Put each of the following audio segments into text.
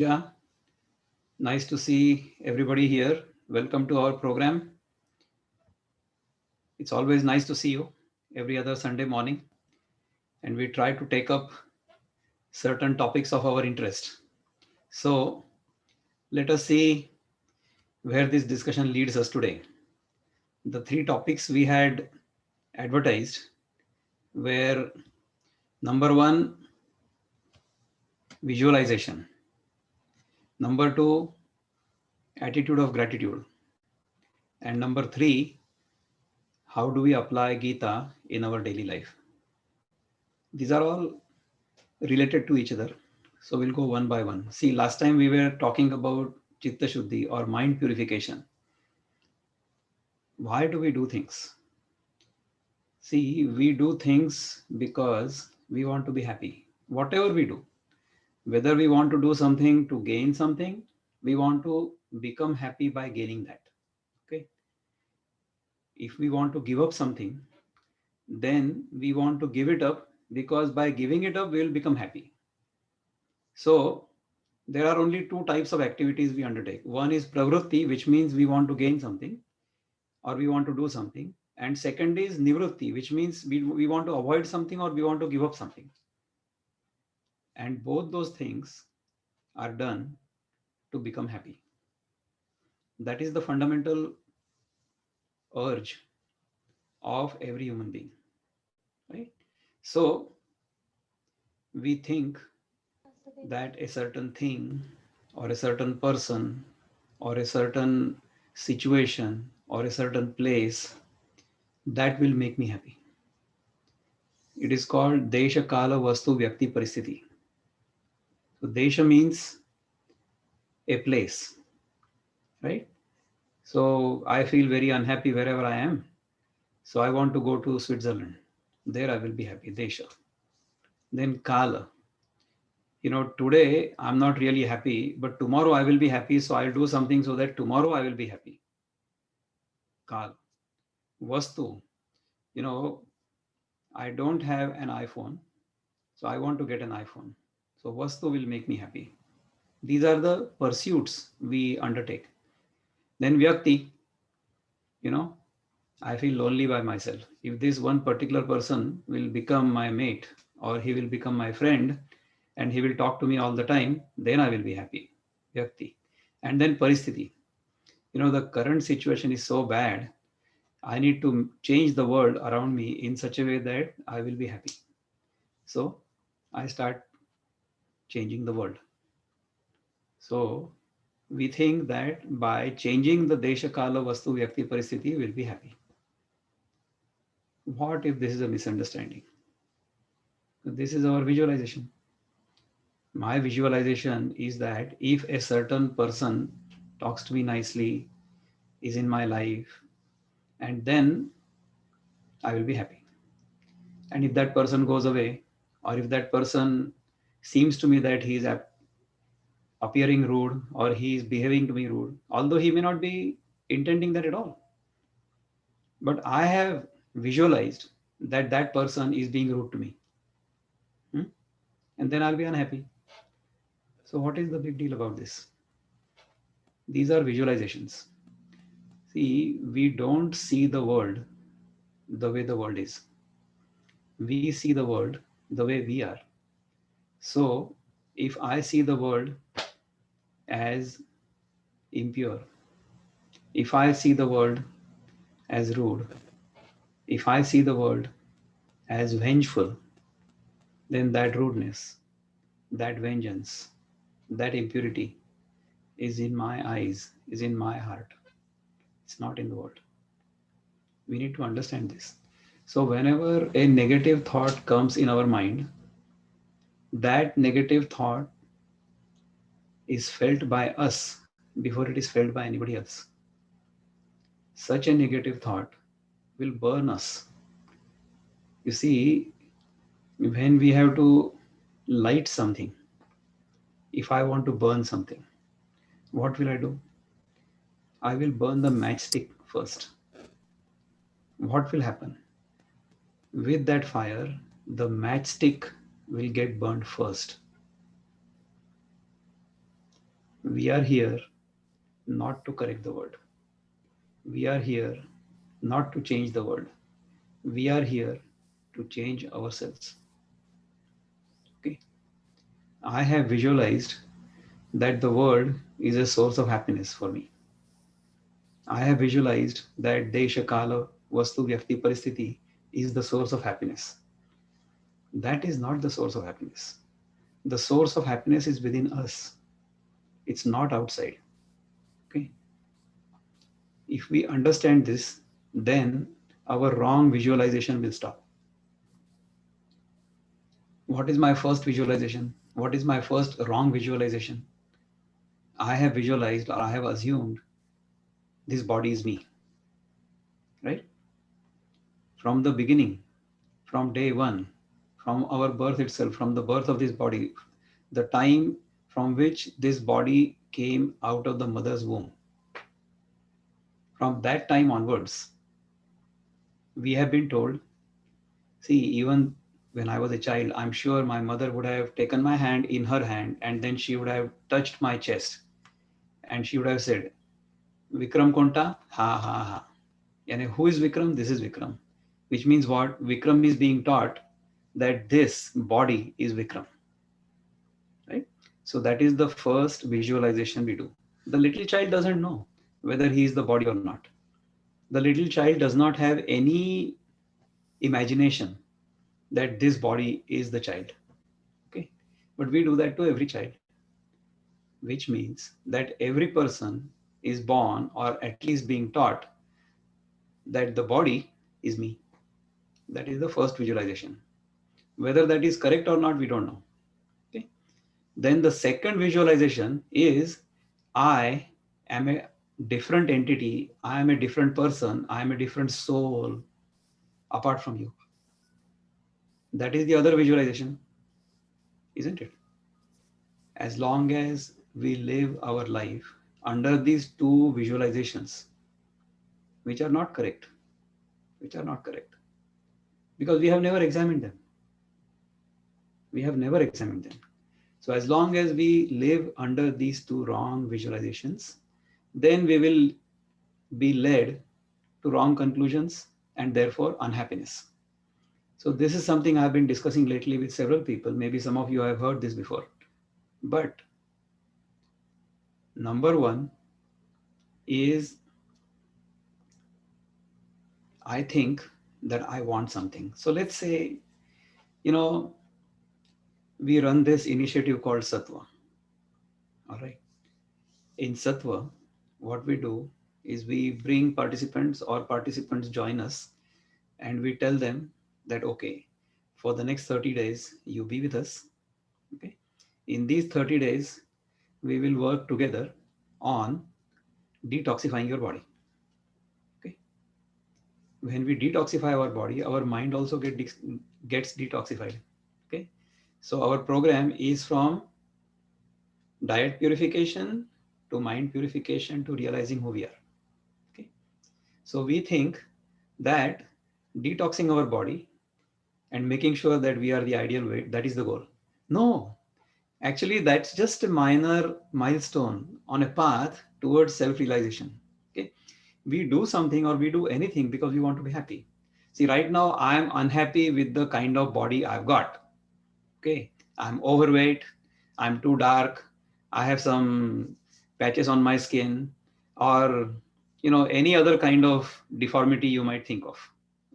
Yeah, nice to see everybody here. Welcome to our program. It's always nice to see you every other Sunday morning, and we try to take up certain topics of our interest. So, let us see where this discussion leads us today. The three topics we had advertised were number one, visualization, number two, attitude of gratitude, and number three, how do we apply Gita in our daily life. These are all related to each other. So we'll go one by one. See, last time we were talking about Chittashuddhi or mind purification. Why do we do things? See, we do things because we want to be happy. Whatever we do, whether we want to do something to gain something, we want to become happy by gaining that. Okay. If we want to give up something, then we want to give it up because by giving it up, we will become happy. So there are only two types of activities we undertake. One is pravrutti, which means we want to gain something or we want to do something. And second is nivrutti, which means we want to avoid something or we want to give up something. And both those things are done to become happy. That is the fundamental urge of every human being, right? So we think that a certain thing or a certain person or a certain situation or a certain place that will make me happy. It is called Desha Kala Vastu Vyakti Paristhiti. So Desha means a place, right? So I feel very unhappy wherever I am. So I want to go to Switzerland. There I will be happy. Desha. Then Kala. Today I'm not really happy, but tomorrow I will be happy. So I'll do something so that tomorrow I will be happy. Kala. Vastu. You know, I don't have an iPhone. So I want to get an iPhone. So Vastu will make me happy. These are the pursuits we undertake. Then Vyakti, you know, I feel lonely by myself. If this one particular person will become my mate or he will become my friend and he will talk to me all the time, then I will be happy. Vyakti. And then Paristhiti. The current situation is so bad. I need to change the world around me in such a way that I will be happy. So I start changing the world. So we think that by changing the Desha Kala Vastu Vyakti Paristhiti, we'll be happy. What if this is a misunderstanding? This is our visualization. My visualization is that if a certain person talks to me nicely, is in my life, and then I will be happy. And if that person goes away, or if that person seems to me that he is appearing rude or he is behaving to me rude, although he may not be intending that at all, but I have visualized that that person is being rude to me. Hmm? And then I'll be unhappy. So, what is the big deal about this? These are visualizations. See, we don't see the world the way the world is, we see the world the way we are. So, if I see the world as impure, if I see the world as rude, if I see the world as vengeful, then that rudeness, that vengeance, that impurity is in my eyes, is in my heart. It's not in the world. We need to understand this. So, whenever a negative thought comes in our mind, that negative thought is felt by us before it is felt by anybody else. Such a negative thought will burn us. You see, when we have to light something, if I want to burn something, what will I do? I will burn the matchstick first. What will happen? With that fire, the matchstick will get burned first. We are here not to correct the world. We are here not to change the world. We are here to change ourselves. Okay. I have visualized that the world is a source of happiness for me. I have visualized that Desha Kala Vastu Vyakti Paristhiti is the source of happiness. That is not the source of happiness. The source of happiness is within us. It's not outside. Okay. If we understand this, then our wrong visualization will stop. What is my first visualization? What is my first wrong visualization? I have visualized or I have assumed this body is me, right? From the beginning, from day one, from our birth itself, from the birth of this body, the time from which this body came out of the mother's womb, from that time onwards, we have been told, see, even when I was a child, I'm sure my mother would have taken my hand in her hand and then she would have touched my chest and she would have said, Vikram Konta, ha ha ha. And who is Vikram? This is Vikram. Which means what? Vikram is being taught that this body is Vikram. Right? So that is the first visualization we do. The little child doesn't know whether he is the body or not. The little child does not have any imagination that this body is the child. Okay. But we do that to every child, which means that every person is born or at least being taught that the body is me. That is the first visualization. Whether that is correct or not, we don't know. Okay. Then the second visualization is I am a different entity. I am a different person. I am a different soul apart from you. That is the other visualization, isn't it? As long as we live our life under these two visualizations, which are not correct, which are not correct, because we have never examined them. We have never examined them. So as long as we live under these two wrong visualizations, then we will be led to wrong conclusions and therefore unhappiness. So this is something I've been discussing lately with several people. Maybe some of you have heard this before. But number one is I think that I want something. So let's say, you know, we run this initiative called Sattva. All right. In Sattva, what we do is we bring participants or participants join us and we tell them that, okay, for the next 30 days, you be with us. Okay. In these 30 days, we will work together on detoxifying your body. Okay. When we detoxify our body, our mind also gets detoxified. Okay. So our program is from diet purification to mind purification to realizing who we are. Okay. So we think that detoxing our body and making sure that we are the ideal weight, that is the goal. No, actually, that's just a minor milestone on a path towards self-realization. Okay. We do something or we do anything because we want to be happy. See, right now I'm unhappy with the kind of body I've got. Okay. I'm overweight. I'm too dark. I have some patches on my skin or, any other kind of deformity you might think of.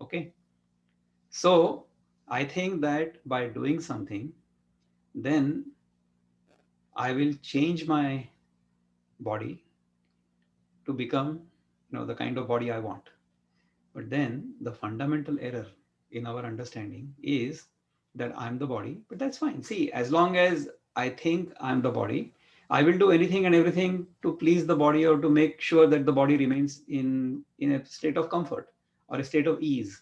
Okay. So I think that by doing something, then I will change my body to become, the kind of body I want. But then the fundamental error in our understanding is that I'm the body, but that's fine. See, as long as I think I'm the body, I will do anything and everything to please the body or to make sure that the body remains in a state of comfort or a state of ease.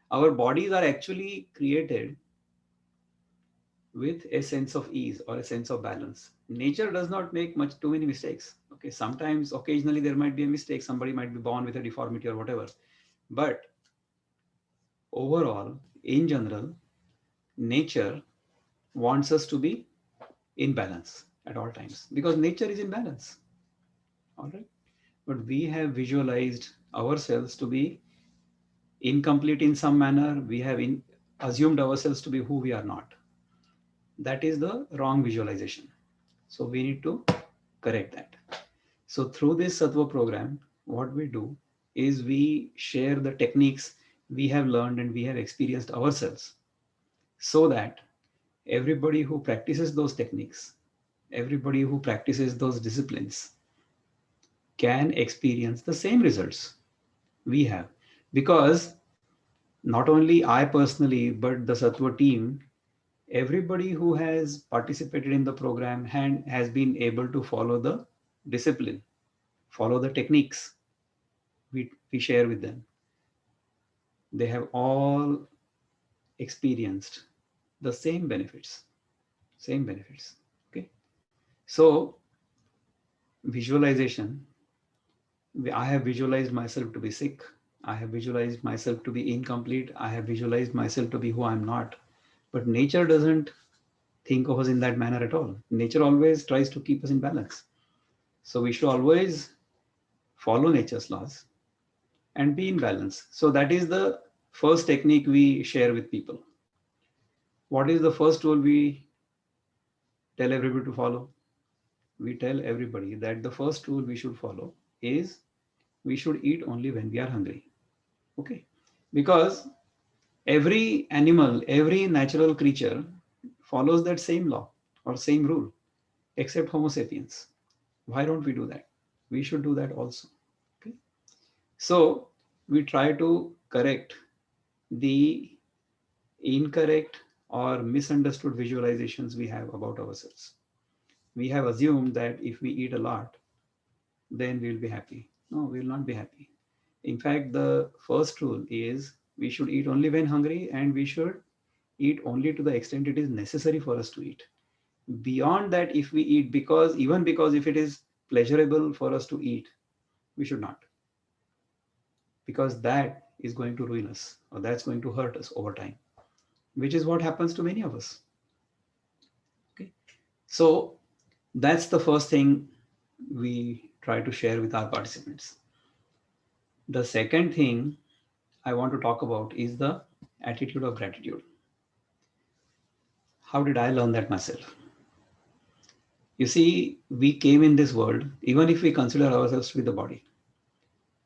Our bodies are actually created with a sense of ease or a sense of balance. Nature does not make much too many mistakes. Okay, sometimes occasionally there might be a mistake. Somebody might be born with a deformity or whatever. But overall, in general, nature wants us to be in balance. at all times because nature is in balance. All right. But we have visualized ourselves to be incomplete in some manner. We have assumed ourselves to be who we are not. That is the wrong visualization. So we need to correct that. So through this Sattva program, what we do is we share the techniques we have learned and we have experienced ourselves so that everybody who practices those techniques, everybody who practices those disciplines can experience the same results we have. Because not only I personally, but the Sattva team, everybody who has participated in the program has been able to follow the discipline, follow the techniques we share with them. They have all experienced the same benefits, same benefits. Okay. So visualization, I have visualized myself to be sick. I have visualized myself to be incomplete. I have visualized myself to be who I'm not. But nature doesn't think of us in that manner at all. Nature always tries to keep us in balance. So we should always follow nature's laws and be in balance. So that is the first technique we share with people. What is the first rule we tell everybody to follow? We tell everybody that the first rule we should follow is we should eat only when we are hungry. Okay. Because every animal, every natural creature follows that same law or same rule, except Homo sapiens. Why don't we do that? We should do that also. Okay. So we try to correct the incorrect or misunderstood visualizations we have about ourselves. We have assumed that if we eat a lot, then we'll be happy. No, we will not be happy. In fact, the first rule is we should eat only when hungry and we should eat only to the extent it is necessary for us to eat. Beyond that, if we eat because if it is pleasurable for us to eat, we should not. Because that is going to ruin us or that's going to hurt us over time, which is what happens to many of us. Okay. So that's the first thing we try to share with our participants. The second thing I want to talk about is the attitude of gratitude. How did I learn that myself? You see, we came in this world, even if we consider ourselves to be the body.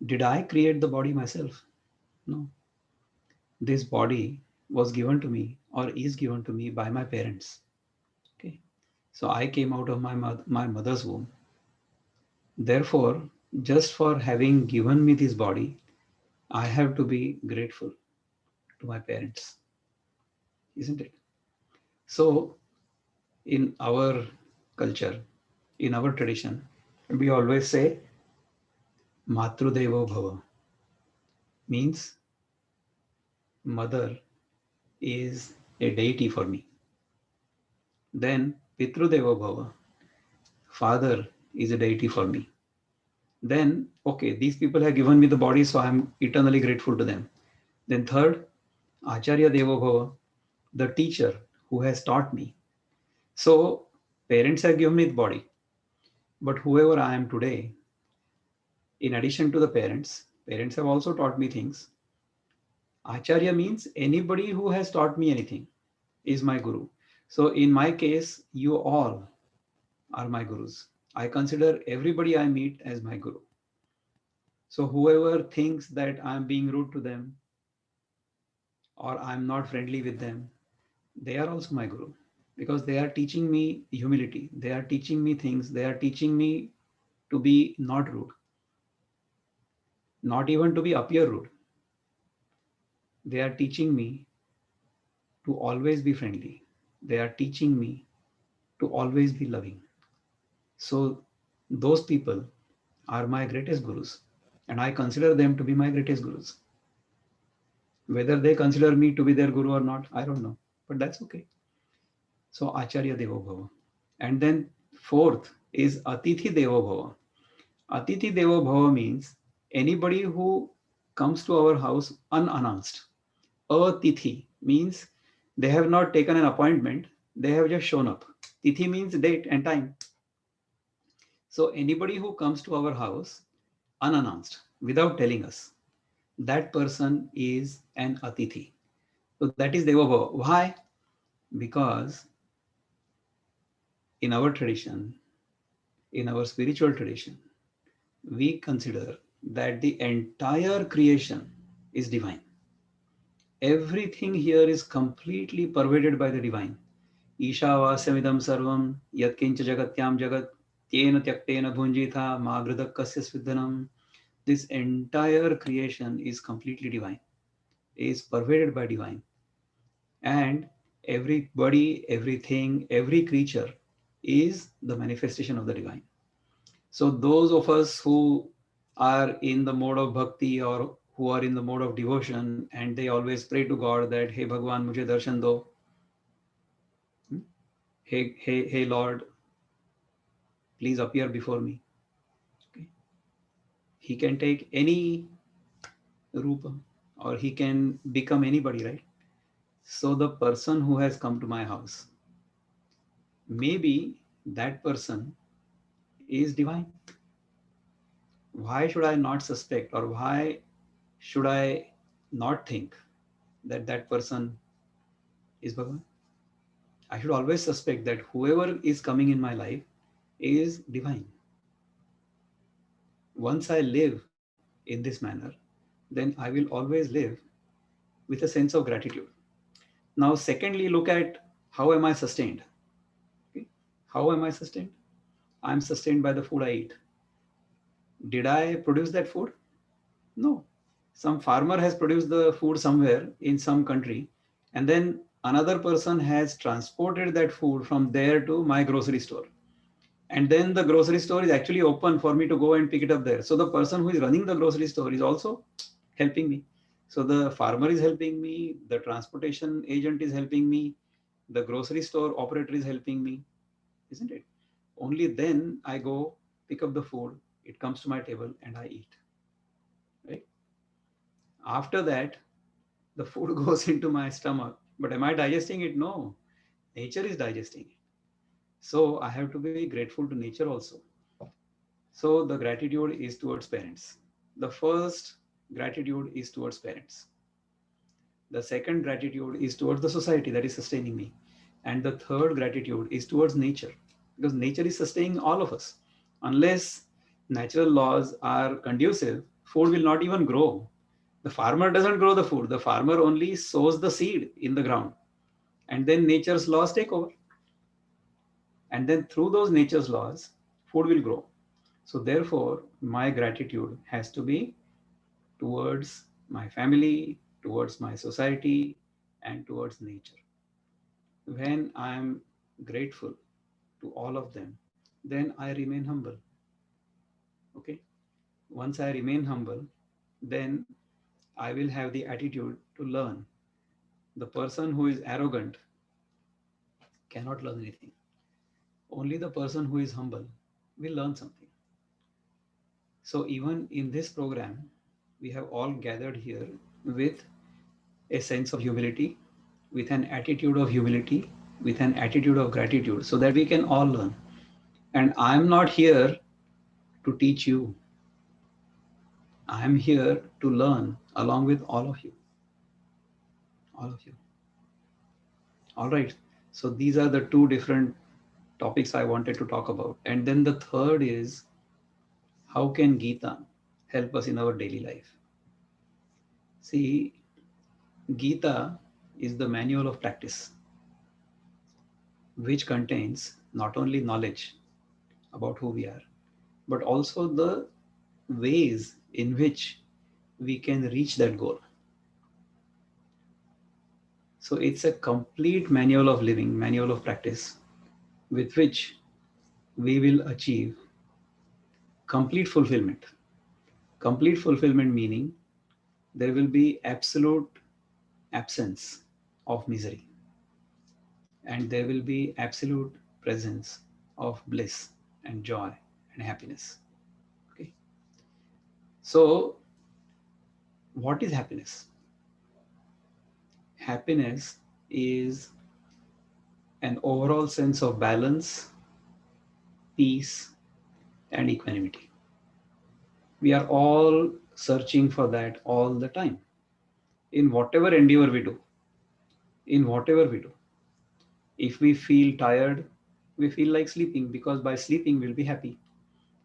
Did I create the body myself? No. This body was given to me or is given to me by my parents. Okay. So I came out of my mother's womb. Therefore, just for having given me this body, I have to be grateful to my parents, isn't it? So, in our culture, in our tradition, we always say, Matrudevo Bhava, means mother is a deity for me. Then, Pitrudeva Bhava, father is a deity for me. Then, okay, these people have given me the body, so I'm eternally grateful to them. Then, third, Acharya Devo Bhava, the teacher who has taught me. So, parents have given me the body, but whoever I am today, in addition to the parents have also taught me things. Acharya means anybody who has taught me anything is my guru. So, in my case, you all are my gurus. I consider everybody I meet as my guru. So, whoever thinks that I'm being rude to them or I'm not friendly with them, they are also my guru because they are teaching me humility. They are teaching me things. They are teaching me to be not rude, not even to be appear rude. They are teaching me to always be friendly. They are teaching me to always be loving. So those people are my greatest gurus, and I consider them to be my greatest gurus. Whether they consider me to be their guru or not, I don't know, but that's okay. So Acharya Devo Bhava. And then fourth is Atithi Devo Bhava. Atithi Devo Bhava means anybody who comes to our house unannounced. Atithi means they have not taken an appointment, they have just shown up. Tithi means date and time. So anybody who comes to our house unannounced, without telling us, that person is an Atithi. So that is Deva Bhava. Why? Because in our tradition, in our spiritual tradition, we consider that the entire creation is divine. Everything here is completely pervaded by the divine. ईशावास्यमिदं सर्वं यत्किंच जगत्यां जगत् तेन त्यक्तेन भुञ्जीथा मा घृतः कस्य स्विद्दनम्. This entire creation is completely divine, is pervaded by divine. And everybody, everything, every creature is the manifestation of the divine. So those of us who are in the mode of bhakti or who are in the mode of devotion and they always pray to God that, hey Bhagwan, mujhe darshan do. Hey Lord, please appear before me. Okay. He can take any rupa or he can become anybody, right? So the person who has come to my house, maybe that person is divine. Why should I not suspect, or why should I not think that that person is Bhagavan? I should always suspect that whoever is coming in my life is divine. Once I live in this manner, then I will always live with a sense of gratitude. Now, secondly, look at how am I sustained? Okay? How am I sustained? I'm sustained by the food I eat. Did I produce that food? No. Some farmer has produced the food somewhere in some country, and then another person has transported that food from there to my grocery store. And then the grocery store is actually open for me to go and pick it up there. So the person who is running the grocery store is also helping me. So the farmer is helping me, the transportation agent is helping me, the grocery store operator is helping me, isn't it? Only then I go pick up the food, it comes to my table and I eat, right? After that, the food goes into my stomach. But am I digesting it? No. Nature is digesting it. So I have to be grateful to nature also. So the gratitude is towards parents. The first gratitude is towards parents. The second gratitude is towards the society that is sustaining me. And the third gratitude is towards nature, because nature is sustaining all of us. Unless natural laws are conducive, food will not even grow. The farmer doesn't grow the food, the farmer only sows the seed in the ground. And then nature's laws take over. And then through those nature's laws, food will grow. So, therefore, my gratitude has to be towards my family, towards my society, and towards nature. When I am grateful to all of them, then I remain humble. Okay. Once I remain humble, then I will have the attitude to learn. The person who is arrogant cannot learn anything. Only the person who is humble will learn something. So, even in this program, we have all gathered here with a sense of humility, with an attitude of humility, with an attitude of gratitude, so that we can all learn. And I'm not here to teach you, I'm here to learn along with all of you. All of you. All right. So, these are the two different topics I wanted to talk about. And then the third is, how can Gita help us in our daily life? See, Gita is the manual of practice, which contains not only knowledge about who we are, but also the ways in which we can reach that goal. So it's a complete manual of living, manual of practice, with which we will achieve complete fulfillment. Complete fulfillment meaning there will be absolute absence of misery, and there will be absolute presence of bliss and joy and happiness. Okay. So, what is happiness? Happiness is an overall sense of balance, peace, and equanimity. We are all searching for that all the time. In whatever endeavor we do, in whatever we do, if we feel tired, we feel like sleeping, because by sleeping we'll be happy.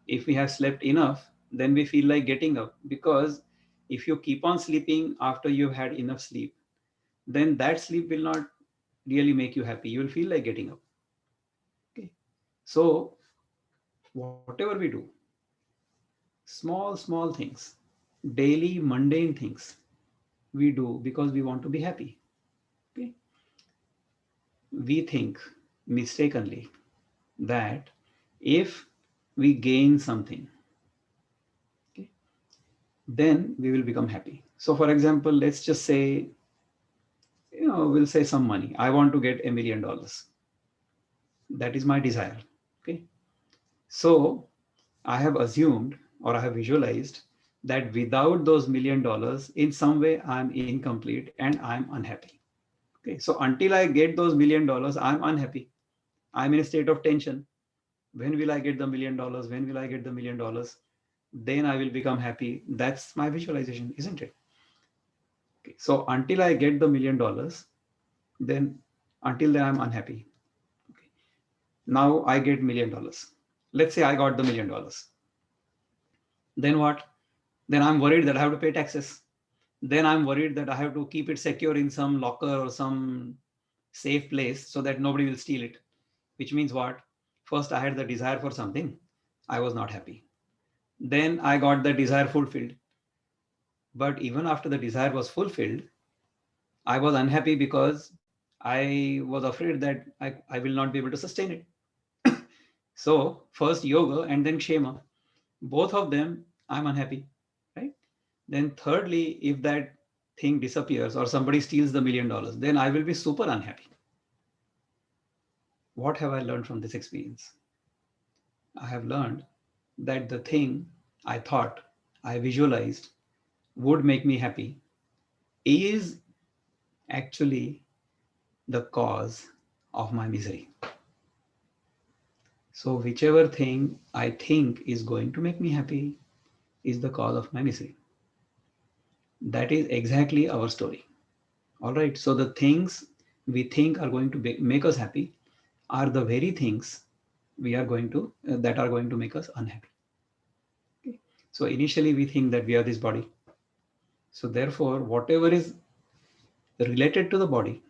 If we have slept enough, then we feel like getting up, because if you keep on sleeping after you've had enough sleep, then that sleep will not really make you happy. You will feel like getting up. Okay. So whatever we do, small things, daily mundane things, we do because we want to be happy. Okay. We think mistakenly that if we gain something, okay, then we will become happy. So for example, let's just say, we'll say some money. I want to get $1 million. That is my desire. Okay. So I have assumed, or I have visualized, that without those $1 million, in some way I'm incomplete and I'm unhappy. Okay. So until I get those $1 million, I'm unhappy. I'm in a state of tension. When will I get the $1 million? When will I get the $1 million? Then I will become happy. That's my visualization, isn't it? Okay. So until I get the $1 million, then until then I'm unhappy. Okay. Now I get $1 million. Let's say I got the $1 million. Then what? Then I'm worried that I have to pay taxes. Then I'm worried that I have to keep it secure in some locker or some safe place so that nobody will steal it. Which means what? First, I had the desire for something. I was not happy. Then I got the desire fulfilled. But even after the desire was fulfilled, I was unhappy because I was afraid that I will not be able to sustain it. So, first yoga and then kshema. Both of them, I'm unhappy, right? Then, thirdly, if that thing disappears or somebody steals the $1 million, then I will be super unhappy. What have I learned from this experience? I have learned that the thing I thought, I visualized would make me happy is actually the cause of my misery. So, whichever thing I think is going to make me happy is the cause of my misery. That is exactly our story. All right. So, the things we think are going to make us happy are the very things we are going to that are going to make us unhappy. Okay. So, initially, we think that we are this body. So, therefore, whatever is related to the body,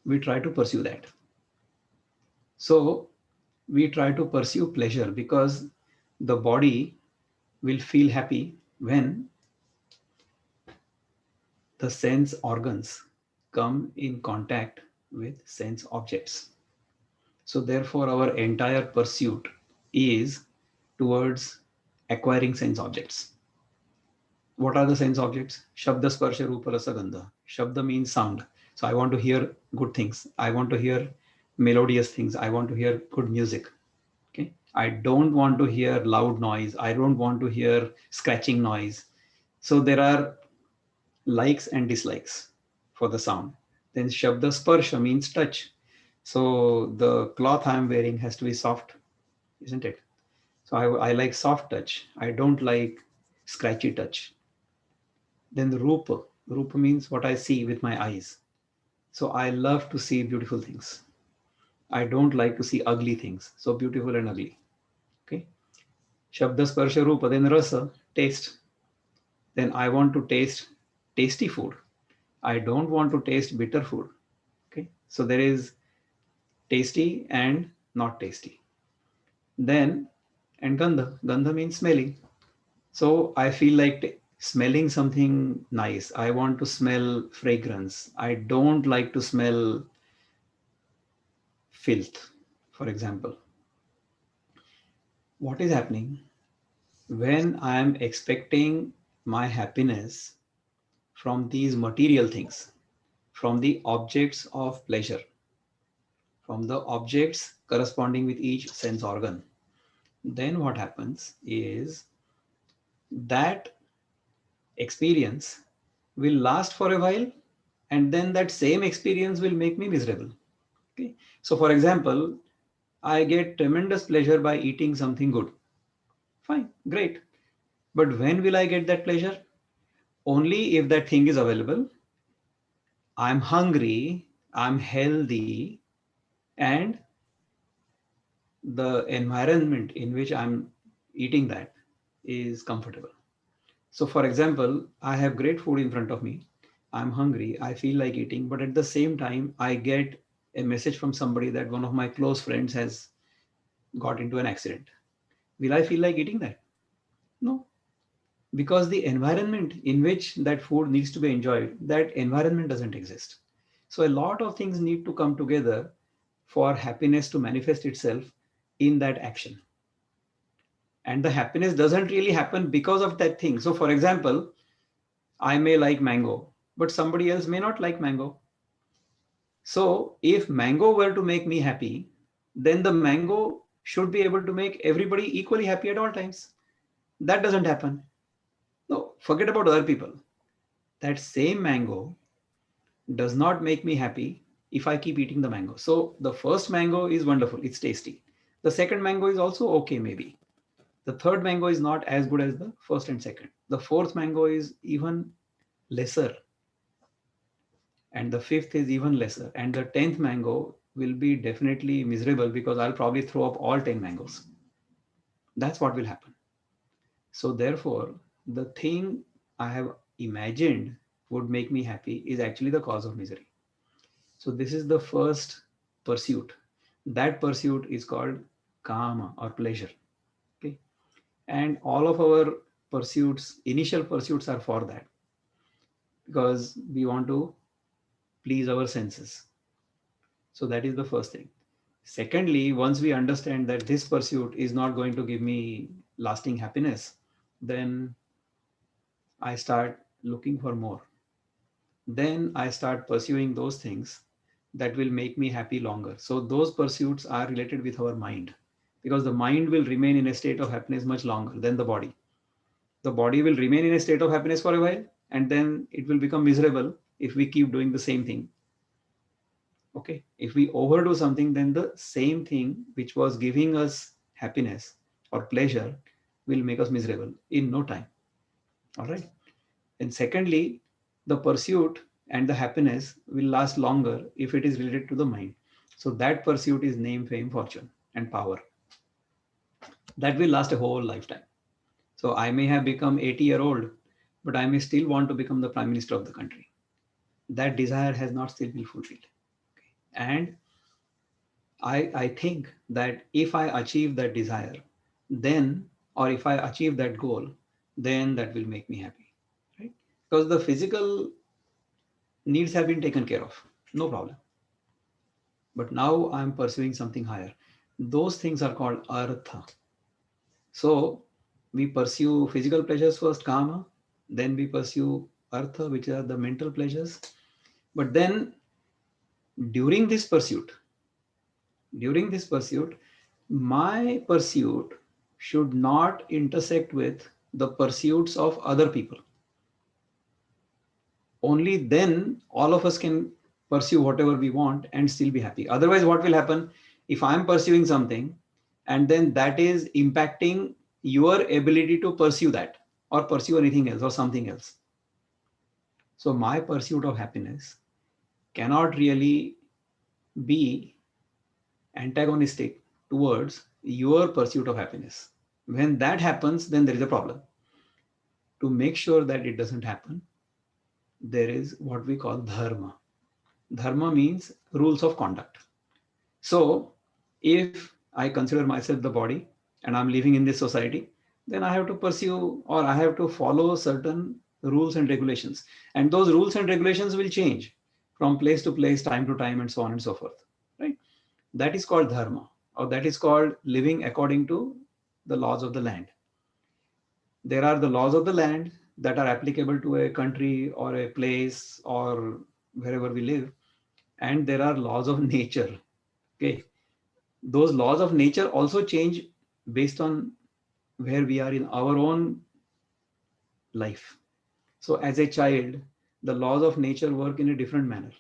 we try to pursue that. So, we try to pursue pleasure because the body will feel happy when the sense organs come in contact with sense objects. So, therefore, our entire pursuit is towards acquiring sense objects. What are the sense objects? Shabda, sparsha, rupa, rasa, gandha. Shabda means sound. So, I want to hear good things. I want to hear melodious things. I want to hear good music. Okay. I don't want to hear loud noise. I don't want to hear scratching noise. So, there are likes and dislikes for the sound. Then Shabda Sparsha means touch. So the cloth I'm wearing has to be soft, isn't it? So I like soft touch. I don't like scratchy touch. Then the Rupa. Rupa means what I see with my eyes. So I love to see beautiful things. I don't like to see ugly things. So beautiful and ugly. Okay. Shabda Sparsha Rupa. Then Rasa, taste. Then I want to taste tasty food. I don't want to taste bitter food. Okay. So there is tasty and not tasty. Then, and Gandha. Gandha means smelling. So I feel like smelling something nice. I want to smell fragrance. I don't like to smell filth, for example. What is happening when I am expecting my happiness from these material things, from the objects of pleasure, from the objects corresponding with each sense organ? Then what happens is that experience will last for a while, and then that same experience will make me miserable. Okay. So for example, I get tremendous pleasure by eating something good. Fine, great. But when will I get that pleasure? Only if that thing is available. I'm hungry, I'm healthy, and the environment in which I'm eating that is comfortable. So, for example, I have great food in front of me. I'm hungry, I feel like eating, but at the same time, I get a message from somebody that one of my close friends has got into an accident. Will I feel like eating that? No, because the environment in which that food needs to be enjoyed, that environment doesn't exist. So, a lot of things need to come together for happiness to manifest itself in that action. And the happiness doesn't really happen because of that thing. So, for example, I may like mango, but somebody else may not like mango. So, if mango were to make me happy, then the mango should be able to make everybody equally happy at all times. That doesn't happen. No, forget about other people. That same mango does not make me happy if I keep eating the mango. So, the first mango is wonderful, it's tasty. The second mango is also okay, maybe. The third mango is not as good as the first and second. The fourth mango is even lesser, and the fifth is even lesser, and the 10th mango will be definitely miserable because I'll probably throw up all 10 mangoes. That's what will happen. So therefore, the thing I have imagined would make me happy is actually the cause of misery. So this is the first pursuit. That pursuit is called kama or pleasure. Okay, and all of our pursuits, initial pursuits, are for that, because we want to please our senses. So that is the first thing. Secondly, once we understand that this pursuit is not going to give me lasting happiness, then I start looking for more. Then I start pursuing those things that will make me happy longer. So those pursuits are related with our mind, because the mind will remain in a state of happiness much longer than the body. The body will remain in a state of happiness for a while, and then it will become miserable if we keep doing the same thing. Okay, if we overdo something, then the same thing which was giving us happiness or pleasure will make us miserable in no time. All right. And secondly, the pursuit and the happiness will last longer if it is related to the mind. So that pursuit is name, fame, fortune, and power. That will last a whole lifetime. So I may have become 80-year-old, but I may still want to become the prime minister of the country. That desire has not still been fulfilled. And I think that if I achieve that desire, then, or if I achieve that goal, then that will make me happy, right? Because the physical needs have been taken care of, no problem. But now I'm pursuing something higher. Those things are called artha. So we pursue physical pleasures first, kama, then we pursue artha, which are the mental pleasures. But then during this pursuit, during this pursuit, my pursuit should not intersect with the pursuits of other people. Only then all of us can pursue whatever we want and still be happy. Otherwise, what will happen if I'm pursuing something and then that is impacting your ability to pursue that or pursue anything else or something else? So, my pursuit of happiness cannot really be antagonistic towards your pursuit of happiness. When that happens, then there is a problem. To make sure that it doesn't happen, there is what we call dharma. Dharma means rules of conduct. So, if I consider myself the body and I'm living in this society, then I have to pursue or I have to follow certain rules and regulations. And those rules and regulations will change from place to place, time to time, and so on and so forth. Right? That is called dharma, or that is called living according to the laws of the land. There are the laws of the land that are applicable to a country or a place or wherever we live, and there are laws of nature. Okay, those laws of nature also change based on where we are in our own life. So as a child, the laws of nature work in a different manner.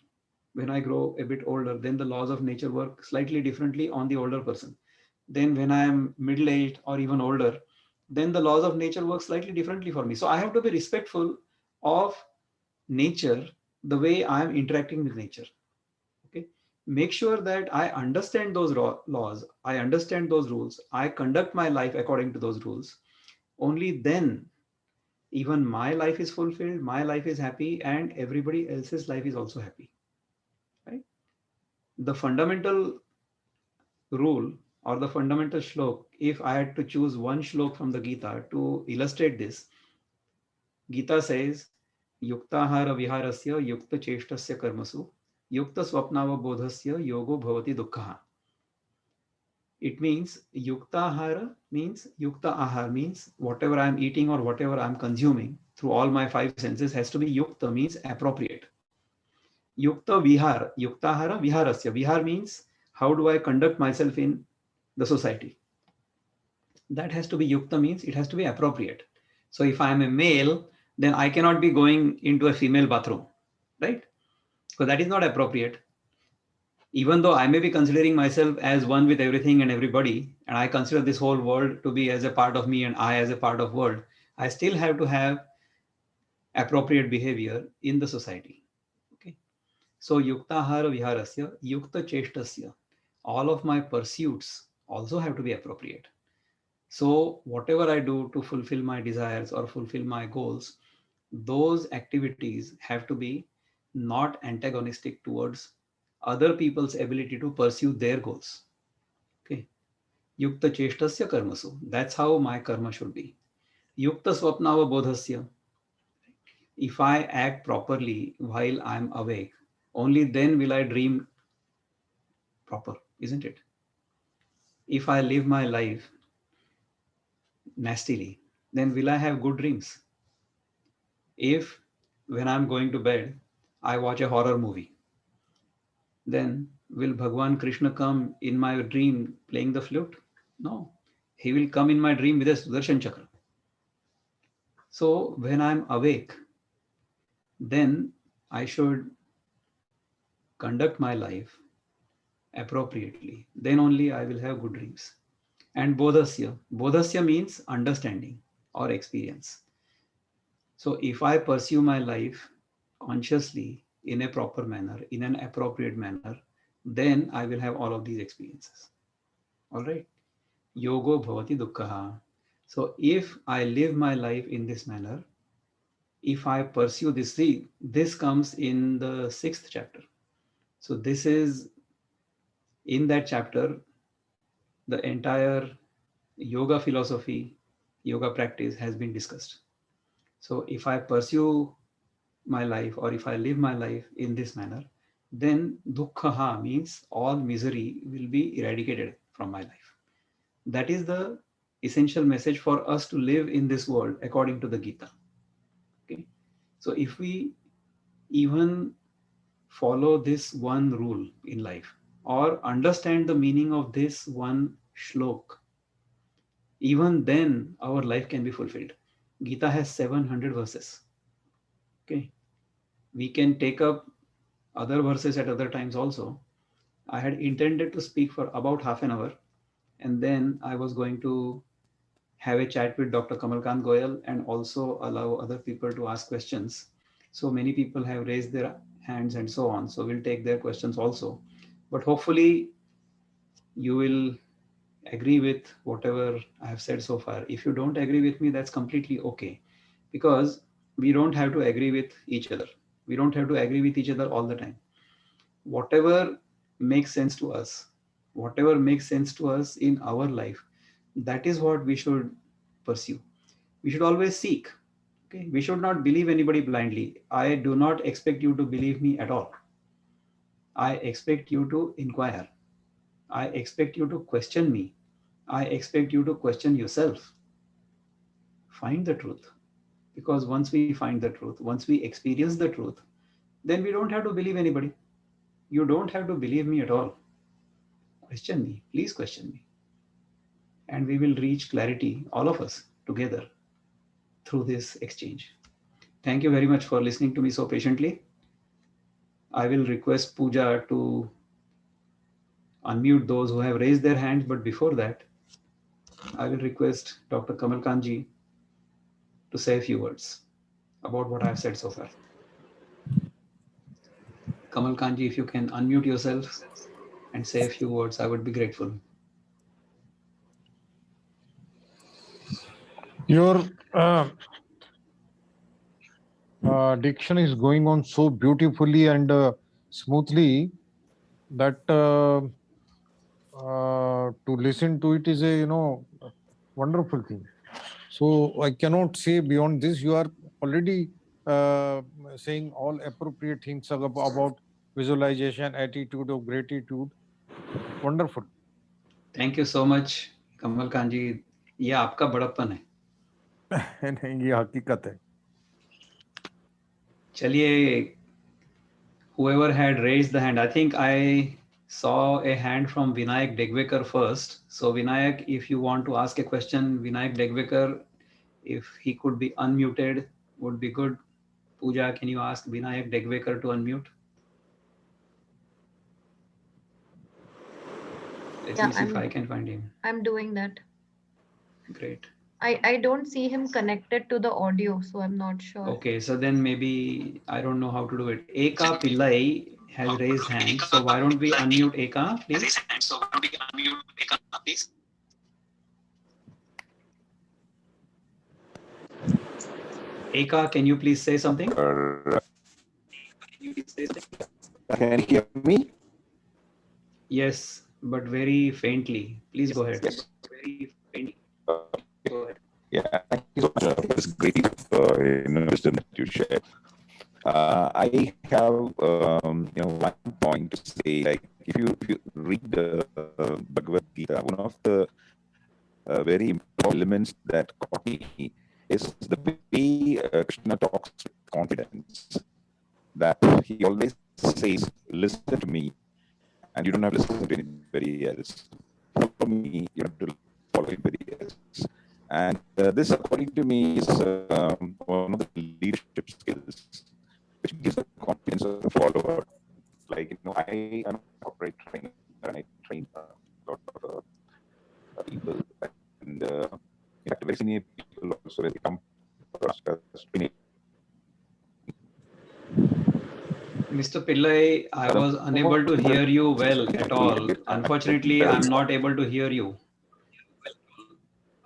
When I grow a bit older, then the laws of nature work slightly differently on the older person. Then when I am middle aged or even older, then the laws of nature work slightly differently for me. So I have to be respectful of nature the way I am interacting with nature. Okay. Make sure that I understand those laws, I understand those rules, I conduct my life according to those rules. Only then, even my life is fulfilled, my life is happy, and everybody else's life is also happy. Right? The fundamental rule or the fundamental shlok, if I had to choose one shlok from the Gita to illustrate this, Gita says, Yuktahara viharasya yukta cheshtasya karmasu yukta swapnava bodhasya yogo bhavati dukkha. It means yuktahara means yukta ahar means whatever I am eating or whatever I am consuming through all my five senses has to be yukta means appropriate. Yukta vihar, yuktahara viharasya. Vihar means how do I conduct myself in the society. That has to be yukta means it has to be appropriate. So if I am a male, then I cannot be going into a female bathroom, right? Because that is not appropriate. Even though I may be considering myself as one with everything and everybody, and I consider this whole world to be as a part of me and I as a part of world, I still have to have appropriate behavior in the society. Okay. So yuktahara viharasya, yukta cheshtasya. All of my pursuits also have to be appropriate. So whatever I do to fulfill my desires or fulfill my goals, those activities have to be not antagonistic towards other people's ability to pursue their goals. Okay. Yukta cheshtasya karmasu. That's how my karma should be. Yukta swapnava bodhasya. If I act properly while I'm awake, only then will I dream proper, isn't it? If I live my life nastily, then will I have good dreams? If when I'm going to bed, I watch a horror movie, then will Bhagwan Krishna come in my dream playing the flute? No. He will come in my dream with a Sudarshan Chakra. So when I'm awake, then I should conduct my life appropriately. Then only I will have good dreams. And bodhasya. Bodhasya means understanding or experience. So if I pursue my life consciously in a proper manner, in an appropriate manner, then I will have all of these experiences. All right. Yogo bhavati dukkha. So if I live my life in this manner, if I pursue this, see, this comes in the sixth chapter. So this is in that chapter, the entire yoga philosophy, yoga practice has been discussed. So if I pursue my life or if I live my life in this manner, then dukkha means all misery will be eradicated from my life. That is the essential message for us to live in this world according to the Gita. Okay. So if we even follow this one rule in life or understand the meaning of this one shlok, even then our life can be fulfilled. Gita has 700 verses. Okay. We can take up other verses at other times also. I had intended to speak for about half an hour, and then I was going to have a chat with Dr. Kamalkant Goyal and also allow other people to ask questions. So many people have raised their hands and so on. So we'll take their questions also. But hopefully you will agree with whatever I have said so far. If you don't agree with me, that's completely okay. Because we don't have to agree with each other. We don't have to agree with each other all the time. Whatever makes sense to us, whatever makes sense to us in our life, that is what we should pursue. We should always seek. Okay, we should not believe anybody blindly. I do not expect you to believe me at all. I expect you to inquire. I expect you to question me. I expect you to question yourself. Find the truth. Because once we find the truth, once we experience the truth, then we don't have to believe anybody. You don't have to believe me at all. Question me. Please question me. And we will reach clarity, all of us together, through this exchange. Thank you very much for listening to me so patiently. I will request Pooja to unmute those who have raised their hands, but before that, I will request Dr. Kamal Kanji to say a few words about what I have said so far. Kamal Kanji, if you can unmute yourself and say a few words, I would be grateful. Your diction is going on so beautifully and smoothly that to listen to it is a wonderful thing. So I cannot say beyond this. You are already uh, saying all appropriate things about visualization, attitude of gratitude. Wonderful. Thank you so much, Kamal Kanji. ये आपका बड़प्पन है. नहीं, ये हकीकत है. चलिए, whoever had raised the hand, I think I saw a hand from Vinayak Degwekar first. So Vinayak, if you want to ask a question, Vinayak Degwekar, if he could be unmuted, would be good. Pooja, can you ask Vinayak Degwekar to unmute? Let me see if I can find him. I'm doing that. Great. I don't see him connected to the audio, so I'm not sure. Okay, so then maybe I don't know how to do it. Eka Pillai has raised hand, so why don't we unmute Eka, please? Eka, can you please say something? Can you hear me? Yes, but very faintly. Please go ahead. Yes. Very faintly. Go ahead. Yeah, thank you so much for this great wisdom that you shared. I have one point to say. Like, if you read the Bhagavad Gita, one of the very important elements that caught me is the way Krishna talks with confidence. That he always says, "Listen to me, and you don't have to listen to anybody else. Follow me, you don't have to follow anybody else." And this, according to me, is one of the leadership skills, which gives the confidence of the follower. Like, I am a corporate trainer, and I train a lot of people, and in fact, very senior people also, when they come across us training. Mr. Pillai, I was unable to hear you well at all. Unfortunately, I'm not able to hear you.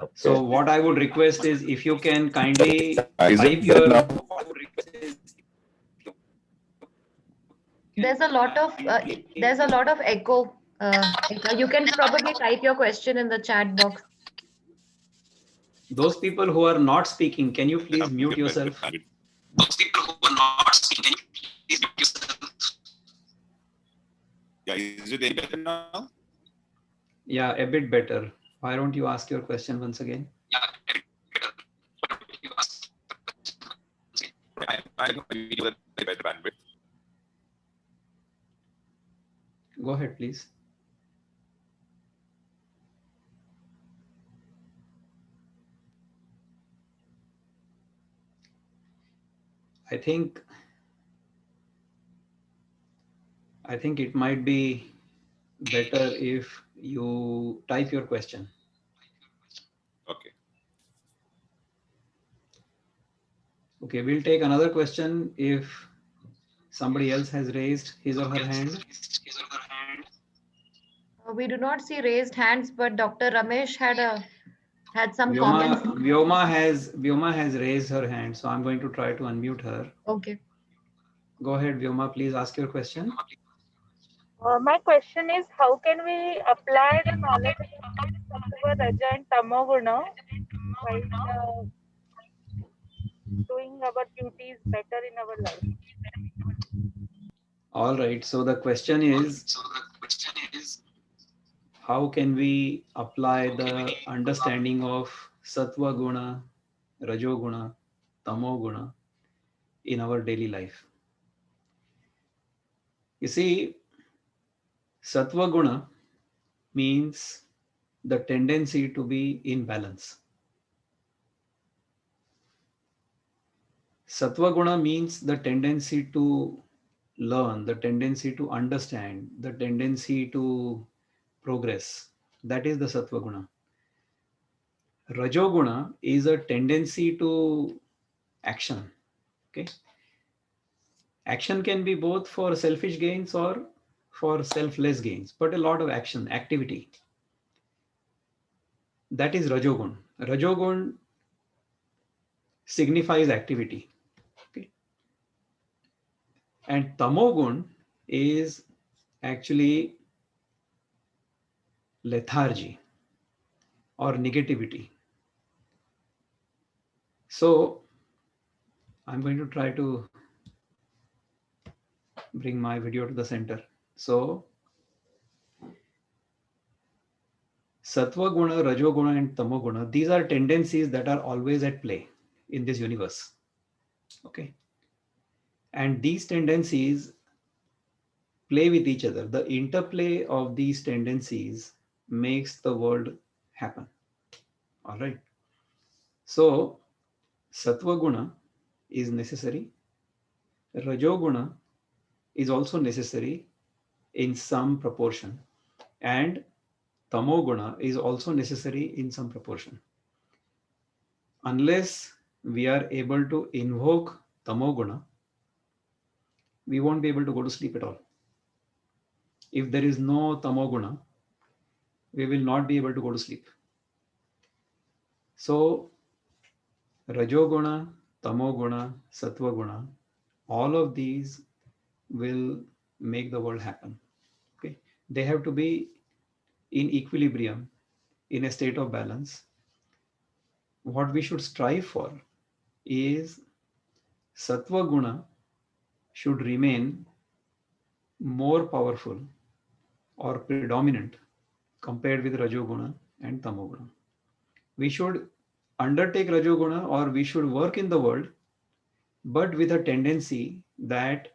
Okay. So what I would request is if you can kindly Is type it your... now? There's a lot of echo. You can probably type your question in the chat box. Those people who are not speaking, can you please mute yourself? Those people who are not speaking, can you please mute yourself? Yeah, is it any better now? Yeah, a bit better. Why don't you ask your question once again? Yeah, a bit better. Why don't you ask the question once again? I know you have a better bandwidth. Go ahead, please. I think it might be better if you type your question. Okay. Okay, we'll take another question if somebody else has raised his or her hand. We do not see raised hands, but Dr. Ramesh had some comments. Vyoma has raised her hand, so I'm going to try to unmute her. Okay. Go ahead, Vyoma, please ask your question. My question is, how can we apply the knowledge of Sattva, Raja, and Tamo Guna while doing our duties better in our life? All right, so the question is, how can we apply the understanding of Sattva Guna, Rajo Guna, Tamo Guna in our daily life? You see, Sattva Guna means the tendency to be in balance. Sattva Guna means the tendency to learn, the tendency to understand, the tendency to progress. That is the Sattva Guna. Rajoguna is a tendency to action. Okay. Action can be both for selfish gains or for selfless gains, but a lot of action, activity. That is Rajogun. Rajogun signifies activity. Okay. And Tamogun is actually lethargy or negativity. So I'm going to try to bring my video to the center. So Sattva guna, Rajoguna, and Tamoguna, these are tendencies that are always at play in this universe. Okay. And these tendencies play with each other. The interplay of these tendencies makes the world happen. All right. So Sattva guna is necessary. Rajoguna is also necessary in some proportion, and Tamoguna is also necessary in some proportion. Unless we are able to invoke Tamoguna, we won't be able to go to sleep at all. If there is no Tamoguna, we will not be able to go to sleep. So Rajoguna, Tamoguna, Sattva-guna, all of these will make the world happen. Okay, they have to be in equilibrium, in a state of balance. What we should strive for is Sattva-guna should remain more powerful or predominant compared with Rajoguna and Tamoguna. We should undertake Rajoguna, or we should work in the world, but with a tendency that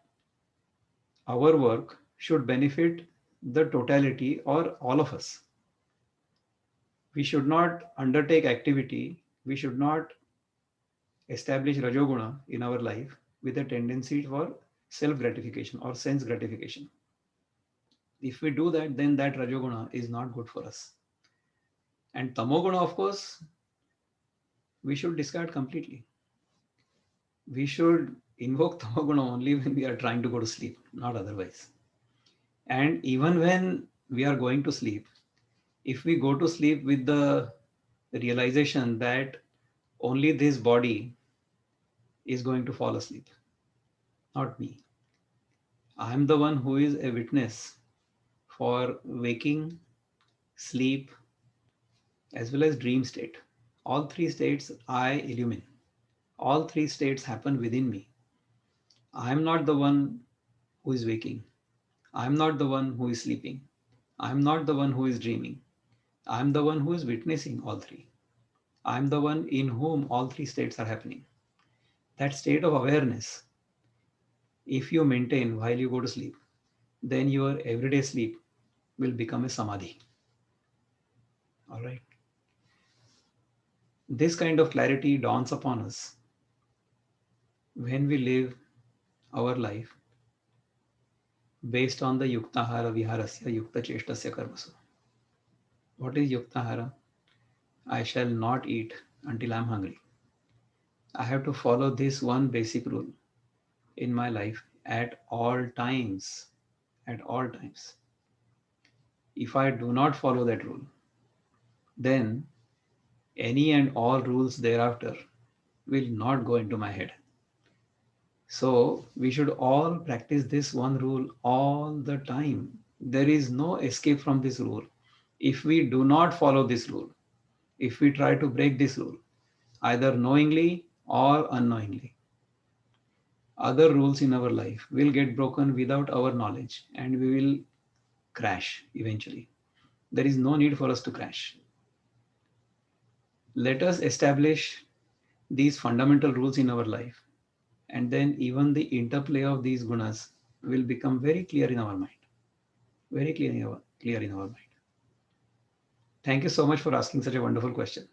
our work should benefit the totality or all of us. We should not undertake activity, we should not establish Rajoguna in our life with a tendency for self gratification or sense gratification. If we do that, then that Rajoguna is not good for us. And Tamoguna, of course, we should discard completely. We should invoke Tamoguna only when we are trying to go to sleep, not otherwise. And even when we are going to sleep, if we go to sleep with the realization that only this body is going to fall asleep, not me. I am the one who is a witness for waking, sleep, as well as dream state. All three states I illumine. All three states happen within me. I am not the one who is waking. I am not the one who is sleeping. I am not the one who is dreaming. I am the one who is witnessing all three. I am the one in whom all three states are happening. That state of awareness, if you maintain while you go to sleep, then your everyday sleep will become a samadhi. All right. This kind of clarity dawns upon us when we live our life based on the yuktahara viharasya yukta cheshtasya karmasu. What is yuktahara? I shall not eat until I'm hungry. I have to follow this one basic rule in my life at all times. At all times. If I do not follow that rule, then any and all rules thereafter will not go into my head. So we should all practice this one rule all the time. There is no escape from this rule. If we do not follow this rule, if we try to break this rule, either knowingly or unknowingly, other rules in our life will get broken without our knowledge, and we will crash eventually. There is no need for us to crash. Let us establish these fundamental rules in our life, and then even the interplay of these gunas will become very clear in our mind. Very clear in our mind. Thank you so much for asking such a wonderful question.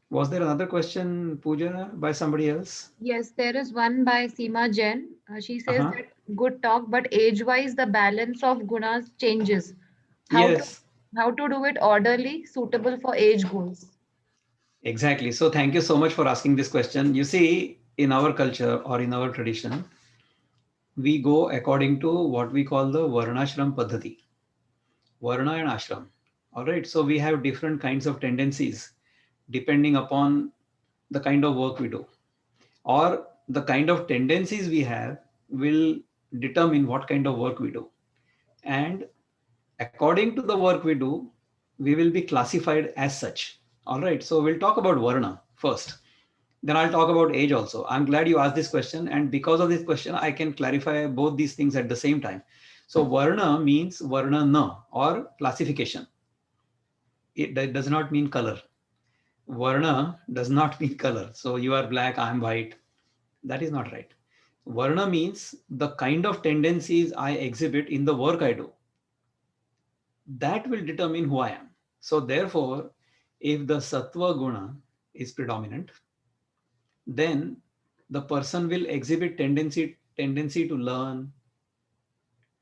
Was there another question, Pooja, by somebody else? Yes, there is one by Seema Jain. She says Uh-huh. that good talk, but age-wise, the balance of gunas changes. How to Yes. How to do it orderly, suitable for age goals. Exactly. So thank you so much for asking this question. You see, in our culture or in our tradition, we go according to what we call the Varnashram Paddhati, Varna and Ashram. All right. So we have different kinds of tendencies depending upon the kind of work we do, or the kind of tendencies we have will determine what kind of work we do. And according to the work we do, we will be classified as such. All right. So we'll talk about Varna first. Then I'll talk about age also. I'm glad you asked this question. And because of this question, I can clarify both these things at the same time. So Varna means Varnana or classification. That does not mean color. Varna does not mean color. So you are black, I'm white. That is not right. Varna means the kind of tendencies I exhibit in the work I do. That will determine who I am. So therefore, if the Sattva guna is predominant, then the person will exhibit tendency to learn,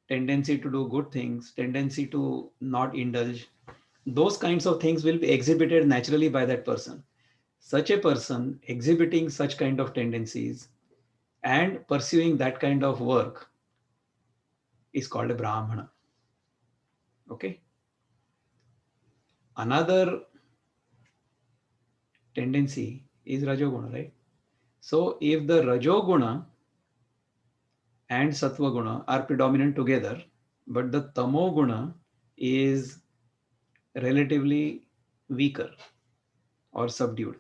tendency to do good things, tendency to not indulge. Those kinds of things will be exhibited naturally by that person. Such a person exhibiting such kind of tendencies and pursuing that kind of work is called a Brahmana. Okay. Another tendency is Rajoguna, right? So if the Rajoguna and Sattva Guna are predominant together, but the Tamo Guna is relatively weaker or subdued,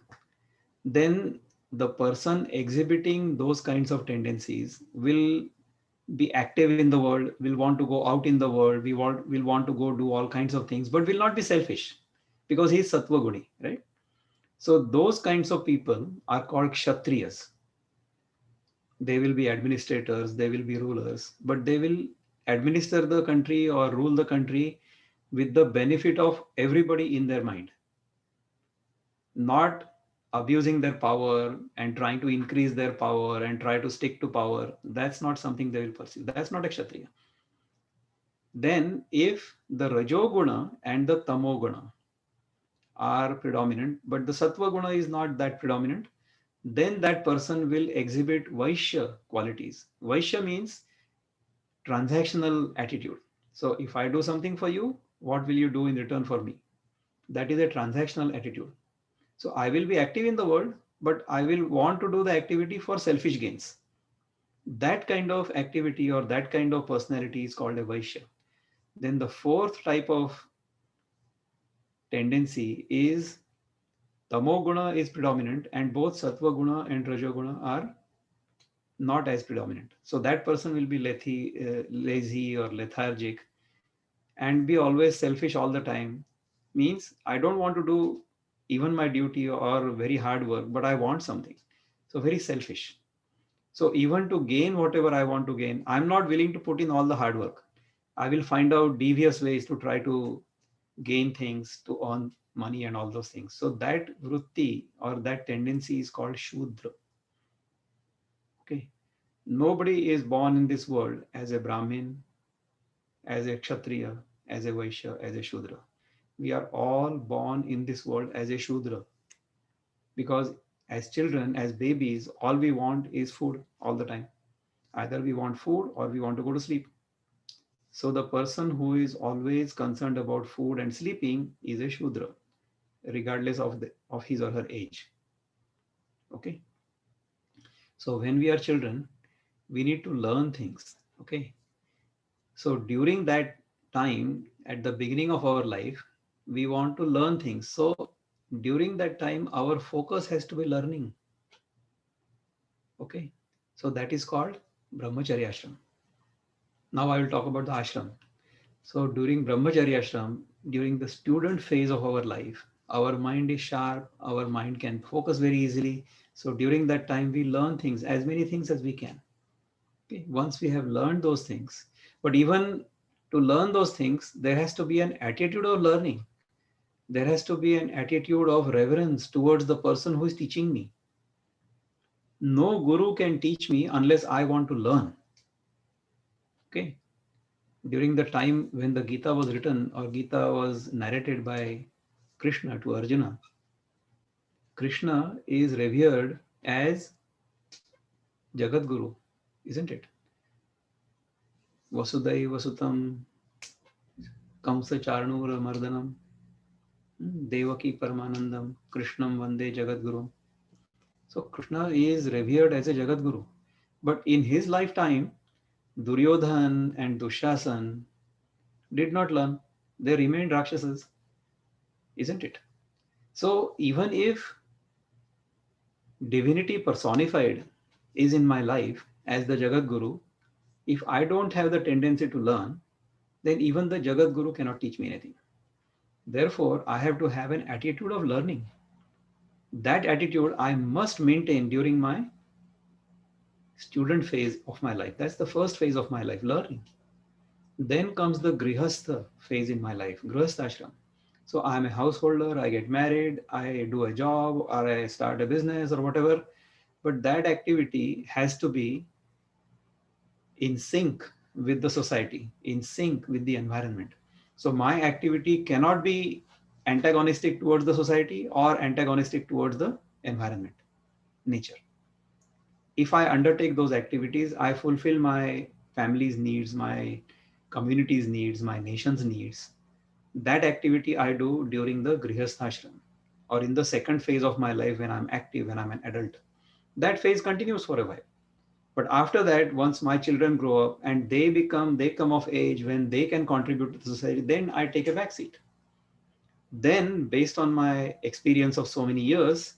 then the person exhibiting those kinds of tendencies will be active in the world, will want to go out in the world, will want to go do all kinds of things, but will not be selfish because he is Sattva Guni, right? So those kinds of people are called Kshatriyas. They will be administrators, they will be rulers, but they will administer the country or rule the country with the benefit of everybody in their mind, not abusing their power and trying to increase their power and try to stick to power. That's not something they will pursue. That's not a Kshatriya. Then, if the Rajoguna and the Tamoguna are predominant, but the Sattva Guna is not that predominant, then that person will exhibit Vaishya qualities. Vaishya means transactional attitude. So if I do something for you, what will you do in return for me? That is a transactional attitude. So I will be active in the world, but I will want to do the activity for selfish gains. That kind of activity or that kind of personality is called a Vaishya. Then the fourth type of tendency is Tamoguna is predominant, and both Sattva Guna and Rajoguna are not as predominant. So that person will be lazy or lethargic and be always selfish all the time. Means I don't want to do even my duty or very hard work, but I want something. So very selfish. So even to gain whatever I want to gain, I'm not willing to put in all the hard work. I will find out devious ways to try to gain things, to earn money and all those things. So that vritti or that tendency is called Shudra. Okay. Nobody is born in this world as a Brahmin, as a Kshatriya, as a Vaishya, as a Shudra. We are all born in this world as a Shudra because as children, as babies, all we want is food all the time. Either we want food or we want to go to sleep. So the person who is always concerned about food and sleeping is a Shudra, regardless of his or her age. Okay. So when we are children, we need to learn things. Okay. So during that time, at the beginning of our life, we want to learn things. So during that time, our focus has to be learning. Okay. So that is called Brahmacharya Ashram. Now I will talk about the ashram. So during Brahmacharya Ashram, during the student phase of our life, our mind is sharp, our mind can focus very easily. So during that time, we learn things, as many things as we can. Okay. Once we have learned those things, but even to learn those things, there has to be an attitude of learning. There has to be an attitude of reverence towards the person who is teaching me. No guru can teach me unless I want to learn. Okay. During the time when the Gita was written or Gita was narrated by Krishna to Arjuna, Krishna is revered as Jagat Guru, isn't it? Vasudai Vasutam Kamsa Charnura Mardanam Devaki Paramanandam Krishnam Vande Jagat Guru. So Krishna is revered as a Jagat Guru. But in his lifetime, Duryodhan and Dushasan did not learn. They remained Rakshasas, isn't it? So even if divinity personified is in my life as the Jagat Guru, if I don't have the tendency to learn, then even the Jagat Guru cannot teach me anything. Therefore, I have to have an attitude of learning. That attitude I must maintain during my student phase of my life. That's the first phase of my life, learning. Then comes the Grihastha phase in my life, Grihasthashram. So I'm a householder, I get married, I do a job, or I start a business or whatever. But that activity has to be in sync with the society, in sync with the environment. So my activity cannot be antagonistic towards the society or antagonistic towards the environment, nature. If I undertake those activities, I fulfill my family's needs, my community's needs, my nation's needs. That activity I do during the Grihasthashram or in the second phase of my life when I'm active, when I'm an adult. That phase continues for a while. But after that, once my children grow up and they come of age when they can contribute to the society, then I take a back seat. Then, based on my experience of so many years,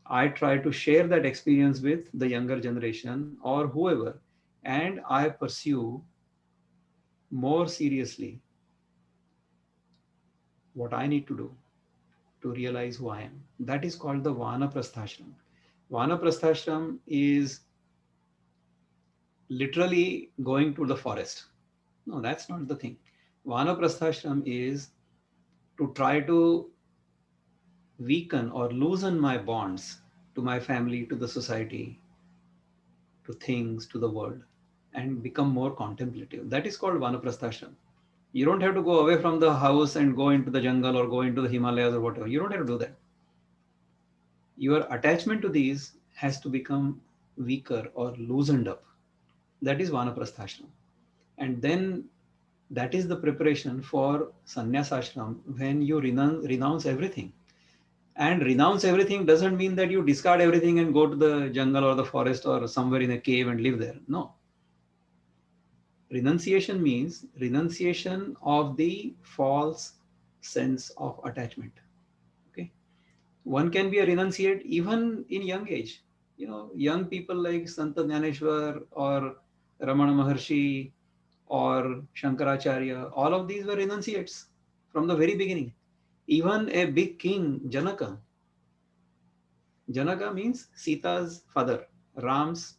I try to share that experience with the younger generation or whoever, and I pursue more seriously what I need to do to realize who I am. That is called the Vanaprasthashram. Vanaprasthashram is literally going to the forest. No, that's not the thing. Vanaprasthashram is to try to weaken or loosen my bonds to my family, to the society, to things, to the world, and become more contemplative. That is called Vanaprasthashram. You don't have to go away from the house and go into the jungle or go into the Himalayas or whatever. You don't have to do that. Your attachment to these has to become weaker or loosened up. That is Vanaprasthashram. And then that is the preparation for sannyasashram when you renounce everything. And renounce everything doesn't mean that you discard everything and go to the jungle or the forest or somewhere in a cave and live there. No. Renunciation means renunciation of the false sense of attachment. Okay. One can be a renunciate even in young age. You know, young people like Santa Jnaneshwar or Ramana Maharshi or Shankaracharya, all of these were renunciates from the very beginning. Even a big king, Janaka. Janaka means Sita's father, Ram's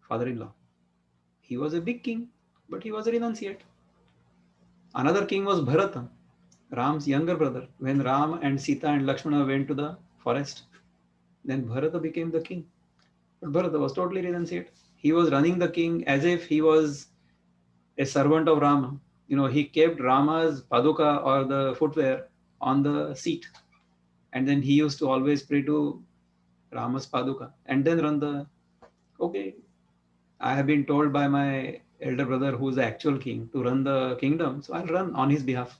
father-in-law. He was a big king, but he was a renunciate. Another king was Bharata, Ram's younger brother. When Ram and Sita and Lakshmana went to the forest, then Bharata became the king. But Bharata was totally renunciate. He was running the king as if he was a servant of Rama. You know, he kept Rama's paduka or the footwear on the seat. And then he used to always pray to Rama's paduka and then run the, okay, I have been told by my elder brother, who is the actual king, to run the kingdom. So I'll run on his behalf.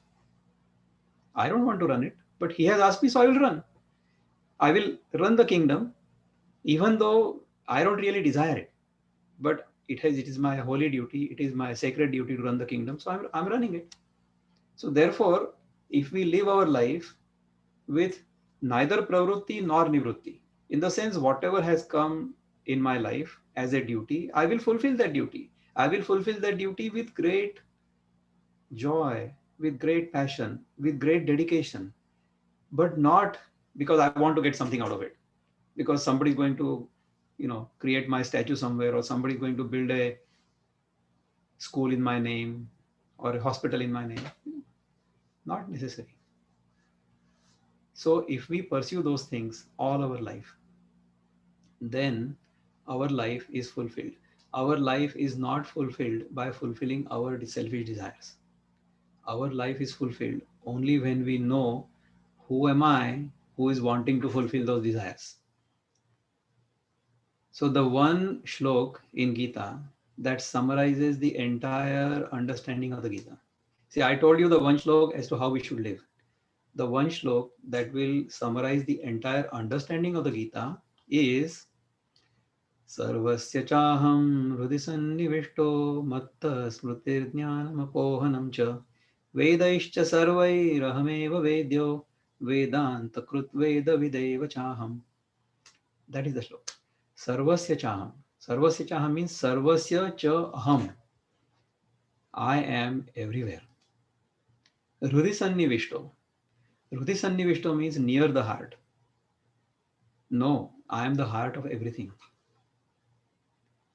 I don't want to run it, but he has asked me, so I will run. I will run the kingdom, even though I don't really desire it. But it is my holy duty, it is my sacred duty to run the kingdom. So I'm running it. So therefore, if we live our life with neither pravrutti nor nivrutti, in the sense whatever has come in my life as a duty, I will fulfill that duty. I will fulfill that duty with great joy, with great passion, with great dedication, but not because I want to get something out of it, because somebody is going to, you know, create my statue somewhere, or somebody is going to build a school in my name or a hospital in my name. Not necessary. So if we pursue those things all our life, then our life is fulfilled. our life is not fulfilled by fulfilling our selfish desires. Our life is fulfilled only when we know who am I who is wanting to fulfill those desires. So the one shlok in Gita that summarizes the entire understanding of the Gita. See, I told you the one shlok as to how we should live. The one shlok that will summarize the entire understanding of the Gita is सर्वस्य चाहं हृदि सन्निविष्टो मत्तः स्मृतिर्ज्ञानमपोहनं च वेदैश्च सर्वैरहमेव वेद्यो वेदान्तकृत् वेदविदेव चाहम्. That is the shlok. Sarvasya chaham. Sarvasya chaham means sarvasya cha aham. I am everywhere. Hrudi sannivishto. Hrudi sannivishto means near the heart. No, I am the heart of everything.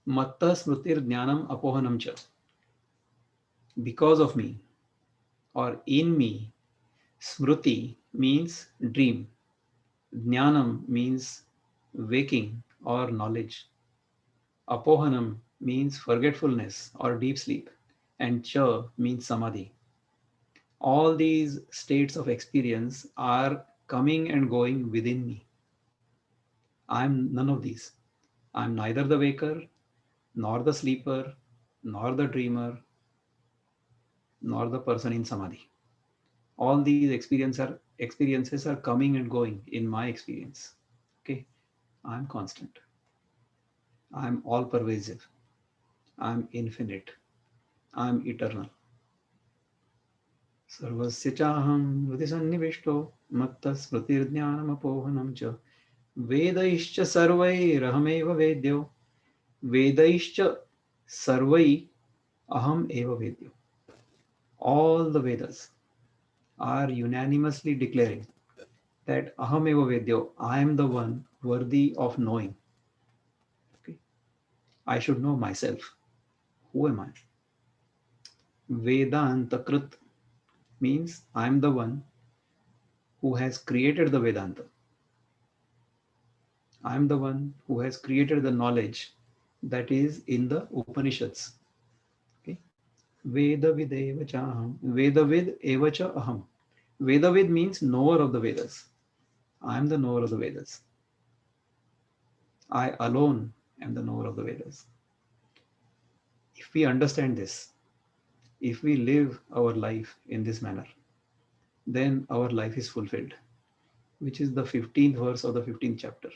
Matta smritir jnanam apohanam cha. Because of me or in me. Smruti means dream. Jnanam means waking or knowledge. Apohanam means forgetfulness or deep sleep. And cha means samadhi. All these states of experience are coming and going within me. I am none of these. I am neither the waker, nor the sleeper, nor the dreamer, nor the person in samadhi. All these experiences are coming and going in my experience. Okay, I am constant. I am all pervasive. I am infinite. I am eternal. Sarvasya chaham hృది సన్నివిష్టో మత్త స్మృతిర్జ్ఞానమపోహనం చ वेदैश्च सर्वैरहमेव वेद्यो वेदैश्च सर्वै aham eva vedyo. All the Vedas are unanimously declaring that aham eva vedyo, I am the one worthy of knowing. Okay? I should know myself. Who am I? Vedanta krit means I am the one who has created the Vedanta. I am the one who has created the knowledge that is in the Upanishads. Okay? Vedavid eva cha aham. Vedavid eva cha aham. Vedavid means knower of the Vedas. I am the knower of the Vedas. I alone am the knower of the Vedas. If we understand this, if we live our life in this manner, then our life is fulfilled, which is the 15th verse of the 15th chapter.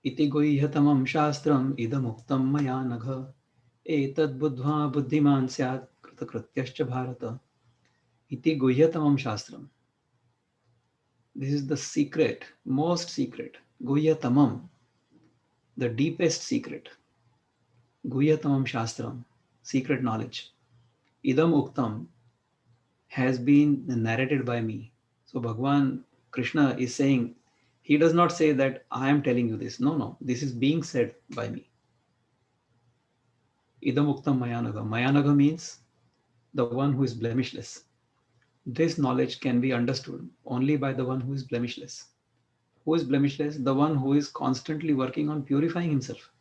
Iti guhyatamam shastram idamuktam maya nagha etad buddhva buddhiman syat kritakrityascha bharata. Iti guhyatamam shastram. This is the secret, most secret. Guhyatamam, the deepest secret. Guhyatamam shastram, secret knowledge. Idam uktam has been narrated by me. So Bhagwan Krishna is saying, he does not say that I am telling you this. No, no, this is being said by me. Idam uktam mayanaga. Mayanaga means the one who is blemishless. This knowledge can be understood only by the one who is blemishless. Who is blemishless? The one who is constantly working on purifying himself.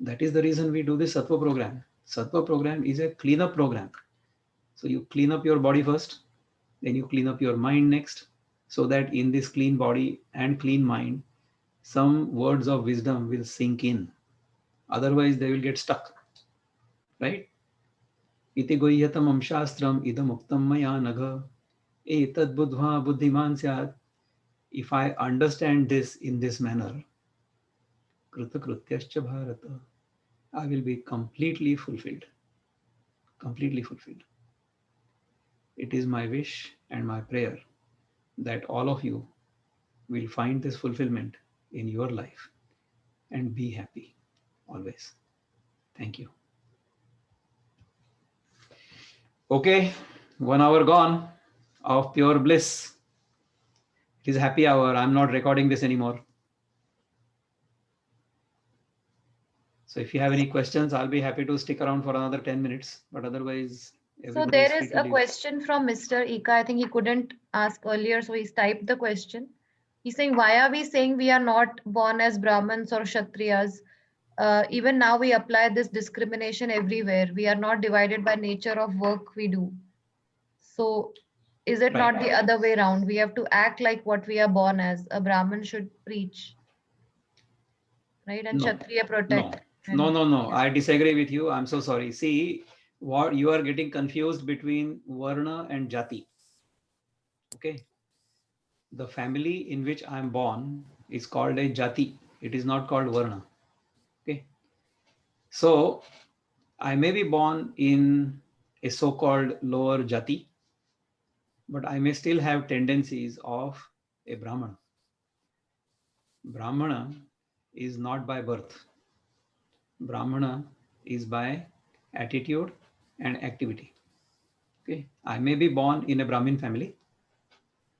That is the reason we do this Sattva program. Sattva program is a cleanup program. So you clean up your body first, then you clean up your mind next, so that in this clean body and clean mind, some words of wisdom will sink in. Otherwise, they will get stuck. Right? Iti guhyatamam shastram idam uktam maya nagha etad buddhva buddhiman syat. If I understand this in this manner, kritakrityascha bharata, I will be completely fulfilled. Completely fulfilled. It is my wish and my prayer that all of you will find this fulfillment in your life and be happy always. Thank you. Okay, 1 hour gone of pure bliss. It is happy hour. I'm not recording this anymore. So if you have any questions, I'll be happy to stick around for another 10 minutes. But otherwise, So everybody is there free is to a leave. question from Mr. Ika. I think he couldn't ask earlier, so he's typed the question. He's saying, why are we saying we are not born as Brahmins or Kshatriyas? Even now we apply this discrimination everywhere. We are not divided by nature of work we do. So is it not the other way around? We have to act like what we are born as. A Brahmin should preach, right? And No, Kshatriya no, protect. no, And no, no. yeah. I disagree with you. I'm so sorry. See, what you are getting confused between Varna and Jati. Okay. The family in which I'm born is called a Jati. It is not called Varna. Okay. So I may be born in a so-called lower Jati, but I may still have tendencies of a Brahmana. Brahmana is not by birth. Brahmana is by attitude and activity. Okay, I may be born in a Brahmin family,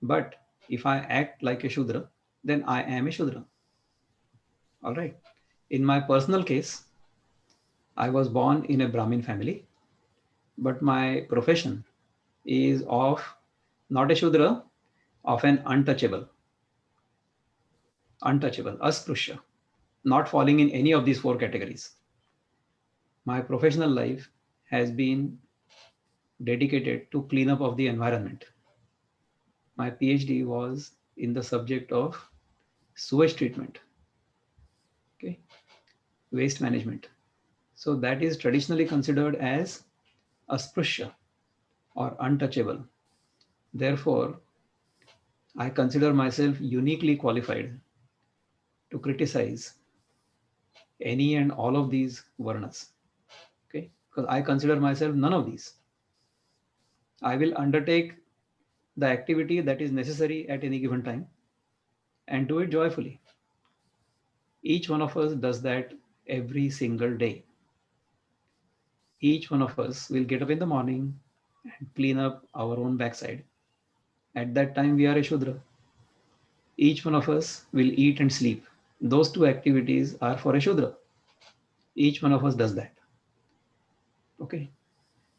but if I act like a Shudra, then I am a Shudra. All right. In my personal case, I was born in a Brahmin family, but my profession is of not a Shudra, of an untouchable, Asprusha, not falling in any of these four categories. My professional life has been dedicated to cleanup of the environment. My PhD was in the subject of sewage treatment, okay, waste management. So that is traditionally considered as asprusha or untouchable. Therefore, I consider myself uniquely qualified to criticize any and all of these varnas, okay, because I consider myself none of these. I will undertake the activity that is necessary at any given time and do it joyfully. Each one of us does that every single day. Each one of us will get up in the morning and clean up our own backside. At that time, we are a Shudra. Each one of us will eat and sleep. Those two activities are for a Shudra. Each one of us does that. Okay.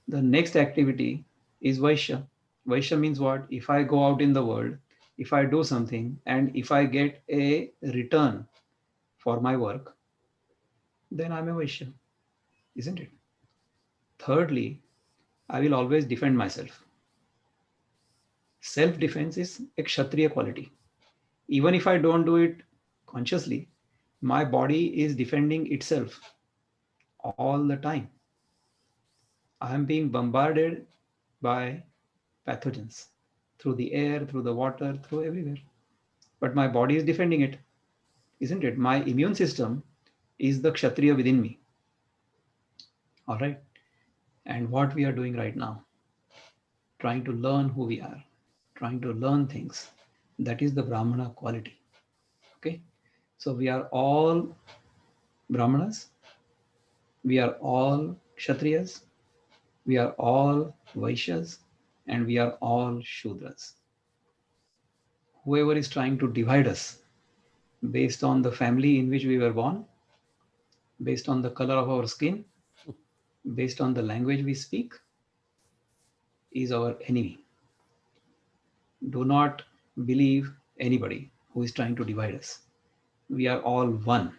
The next activity is Vaishya. Vaishya means what? If I go out in the world, if I do something, and if I get a return for my work, then I'm a Vaishya, isn't it? Thirdly, I will always defend myself. Self-defense is a Kshatriya quality. Even if I don't do it consciously, my body is defending itself all the time. I am being bombarded by pathogens through the air, through the water, through everywhere. But my body is defending it, isn't it? My immune system is the Kshatriya within me. All right. And what we are doing right now, trying to learn who we are, trying to learn things, that is the Brahmana quality. Okay. So we are all Brahmanas, we are all Kshatriyas, we are all Vaishyas, and we are all Shudras. Whoever is trying to divide us based on the family in which we were born, based on the color of our skin, based on the language we speak, is our enemy. Do not believe anybody who is trying to divide us. We are all one.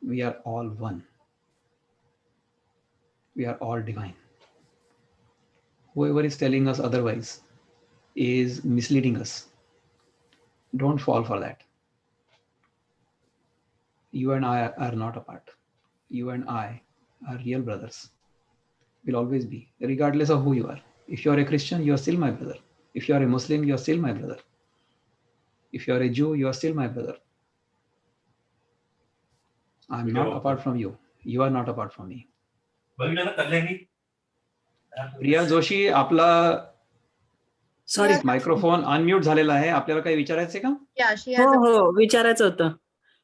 We are all one. We are all divine. Whoever is telling us otherwise is misleading us. Don't fall for that. You and I are not apart. You and I are real brothers. Will always be, regardless of who you are. If you are a Christian, you are still my brother. If you are a Muslim, you are still my brother. If you are a Jew, you are still my brother. I am not apart from you. You are not apart from me. प्रिया जोशी, आपला sorry microphone unmute झालेला आहे. आपल्याला काही विचारायचंय का? Yeah, she हो has a हो विचारायचं होतं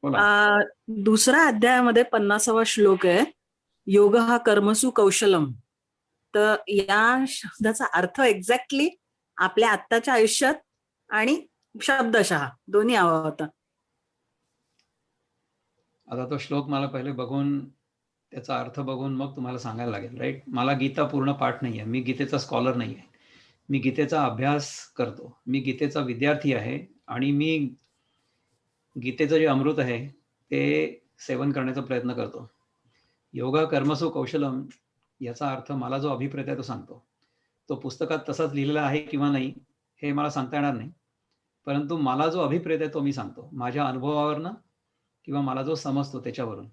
बोला. दुसऱ्या अध्यायामध्ये 50वा श्लोक आहे योग हा कर्मसु कौशलम. तर या शब्दाचा अर्थ एक्झॅक्टली आपल्या आत्ताच्या आयुष्यात आणि शब्दशः दोन्ही हवा होता. आता तो श्लोक मला पहिले बघून त्याचा अर्थ बघून मग तुम्हाला सांगायला लागेल, राईट? मला गीता पूर्ण पाठ नाही आहे. मी गीतेचा स्कॉलर नाही आहे. मी गीतेचा अभ्यास करतो. मी गीतेचा विद्यार्थी आहे आणि मी गीतेचं जे अमृत आहे ते सेवन करण्याचा प्रयत्न करतो. योगा कर्मसु कौशलम याचा अर्थ मला जो अभिप्रेत आहे तो सांगतो. तो पुस्तकात तसाच लिहिलेला आहे किंवा नाही हे मला सांगता येणार नाही, परंतु मला जो अभिप्रेत आहे तो मी सांगतो माझ्या अनुभवावरनं किंवा मला जो समजतो त्याच्यावरून,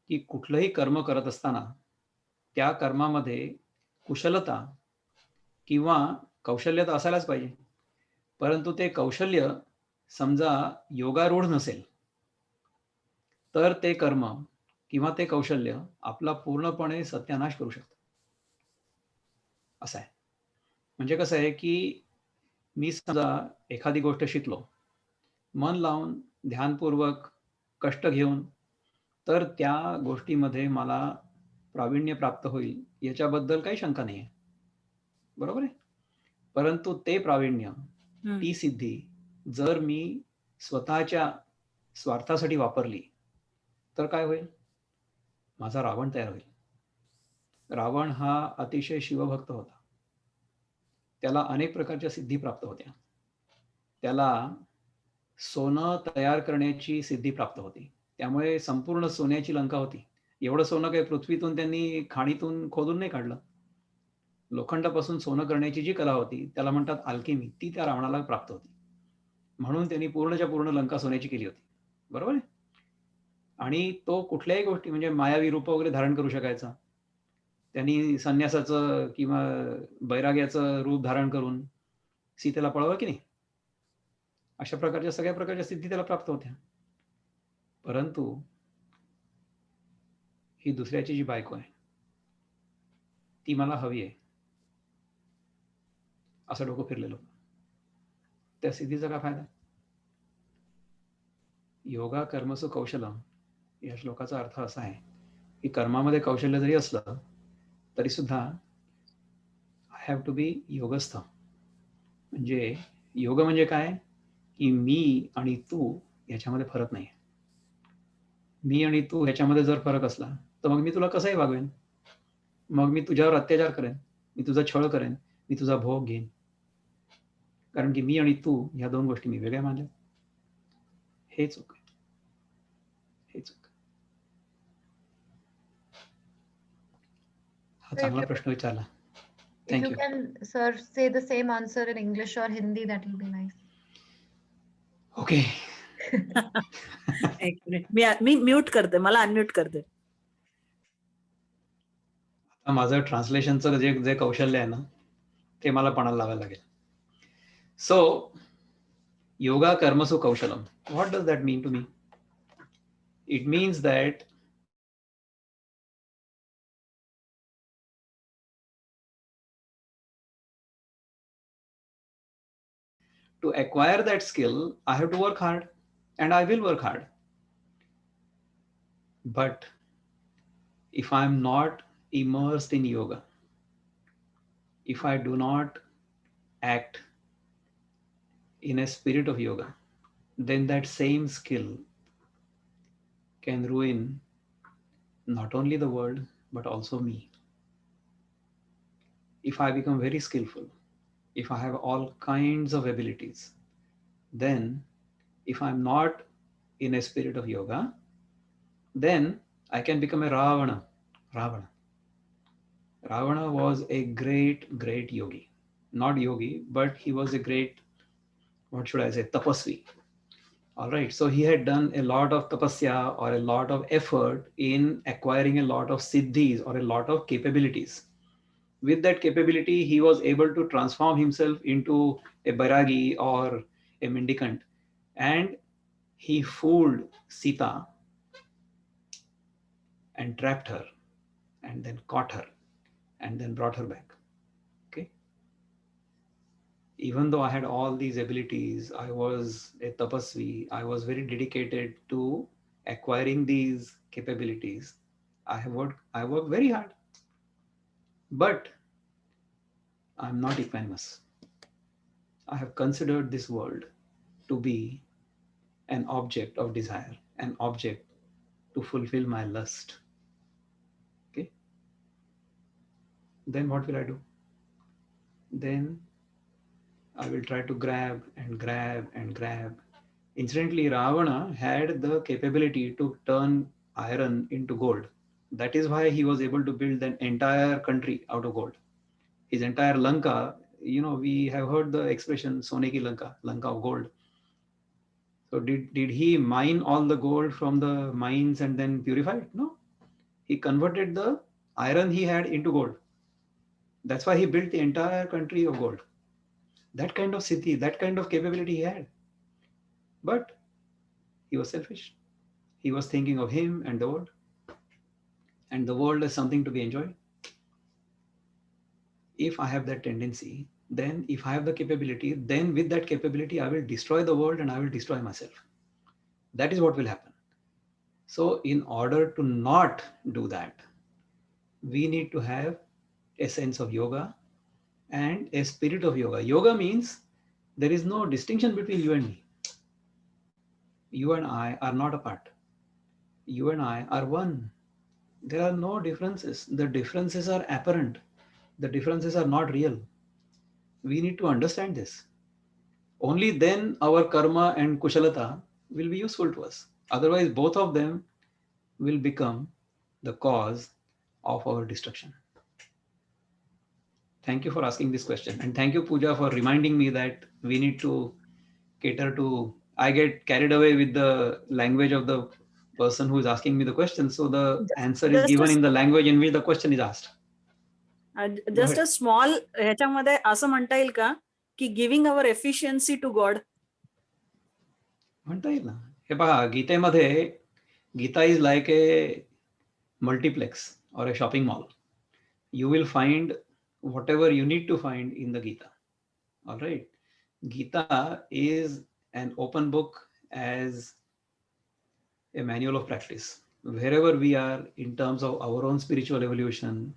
की कुठलंही कर्म करत असताना त्या कर्मामध्ये कुशलता किंवा कौशल्य तर असायलाच पाहिजे, परंतु ते कौशल्य समजा योगारूढ नसेल तर ते कर्म किंवा ते कौशल्य आपला पूर्णपणे सत्यानाश करू शकतं. असं आहे. म्हणजे कसं आहे की मी समजा एखादी गोष्ट शिकलो, मन लावून ध्यानपूर्वक कष्ट घेऊन, तर त्या गोष्टीमध्ये मला प्रावीण्य प्राप्त होईल याच्याबद्दल काही शंका नाही आहे. बरोबर आहे. परंतु ते प्रावीण्य, ती सिद्धी जर मी स्वतःच्या स्वार्थासाठी वापरली तर काय होईल? माझा रावण तयार होईल. रावण हा अतिशय शिवभक्त होता. त्याला अनेक प्रकारच्या सिद्धी प्राप्त होत्या. त्याला सोनं तयार करण्याची सिद्धी प्राप्त होती. त्यामुळे संपूर्ण सोन्याची लंका होती. एवढं सोनं काही पृथ्वीतून त्यांनी खाणीतून खोदून नाही काढलं. लोखंडापासून सोनं करण्याची जी कला होती त्याला म्हणतात अल्केमी, ती त्या रावणाला प्राप्त होती. म्हणून त्यांनी पूर्णच्या पूर्ण लंका सोन्याची केली होती. बरोबर आहे. आणि तो कुठल्याही गोष्टी म्हणजे मायावी रूप वगैरे धारण करू शकायचा. त्यांनी संन्यासाचं किंवा बैराग्याचं रूप धारण करून सीतेला पळवलं की नाही. अशा प्रकारच्या सगळ्या प्रकारच्या सिद्धी त्याला प्राप्त होत्या. परंतु ही दुसऱ्याची जी बायको आहे ती मला हवी आहे असं डोकं फिरलेलं. त्या सिद्धीचा काय फायदा? योगा कर्मसु कौशलम या श्लोकाचा अर्थ असा आहे की कर्मामध्ये कौशल्य जरी असलं तरी सुद्धा आय हॅव टू बी योगस्थ. म्हणजे योग म्हणजे काय की मी आणि तू याच्यामध्ये फरक नाही. मी आणि तू ह्याच्यामध्ये जर फरक असला तर मग मी तुला कसंही वागवेन, मग मी तुझ्यावर अत्याचार करेन, मी तुझा छळ करेन, मी तुझा भोग घेईन, कारण की मी आणि तू ह्या दोन गोष्टी मी वेगळ्या मानल्या. हे चूक आहे. हे चूक. हा So if चांगला you प्रश्न विचारला. if you thank you. can, sir, say the same answer in English or Hindi, that will be nice. Okay. एक मिनिट, मी म्यूट करते, मला अनम्यूट करते. आता माझं ट्रान्सलेशनचं जे कौशल्य आहे ना ते मला पणाला लावायला लागेल. सो योगा कर्मसु कौशलम, what does that mean to me? It means that to acquire that skill, I have to work hard and I will work hard. But if I'm not immersed in yoga, if I do not act in a spirit of yoga, then that same skill can ruin not only the world, but also me. If I become very skillful, if I have all kinds of abilities, then if I'm not in a spirit of yoga, then I can become a Ravana. Ravana was a great yogi. Not yogi, but he was a great, what should I say, tapasvi. All right. So he had done a lot of tapasya or a lot of effort in acquiring a lot of siddhis or a lot of capabilities. With that capability, he was able to transform himself into a bairagi or a mendicant. And he fooled Sita and trapped her and then caught her and then brought her back. Okay. Even though I had all these abilities, I was a tapasvi, I was very dedicated to acquiring these capabilities. I worked very hard, but I'm not equanimous. I have considered this world to be an object of desire, an object to fulfill my lust. Okay. Then what will I do? Then I will try to grab and grab and grab. Incidentally, Ravana had the capability to turn iron into gold. That is why he was able to build an entire country out of gold. His entire Lanka, we have heard the expression Sone ki Lanka, Lanka of gold. So did he mine all the gold from the mines and then purify it? No. He converted the iron he had into gold. That's why he built the entire country of gold. That kind of siddhi, that kind of capability he had. But he was selfish. He was thinking of him and the world. And the world is something to be enjoyed. If I have that tendency, then if I have the capability, then with that capability, I will destroy the world and I will destroy myself. That is what will happen. So in order to not do that, we need to have a sense of yoga and a spirit of yoga. Yoga means there is no distinction between you and me. You and I are not apart. You and I are one. There are no differences. The differences are apparent. The differences are not real. We need to understand this. Only then our karma and kushalata will be useful to us. Otherwise, both of them will become the cause of our destruction. Thank you for asking this question. And thank you, Pooja, for reminding me that we need to cater to. I get carried away with the language of the person who is asking me the question. So the answer is given in the language in which the question is asked. Just a small ह्याच्यामध्ये असं म्हणता येईल का की giving our efficiency to God म्हणता येईल ना. हे पहा, गीतेमध्ये Gita is like a multiplex or a shopping mall. You will find whatever you need to find in the Gita. All right. Gita is an open book as a manual of practice. Wherever we are in terms of our own spiritual evolution,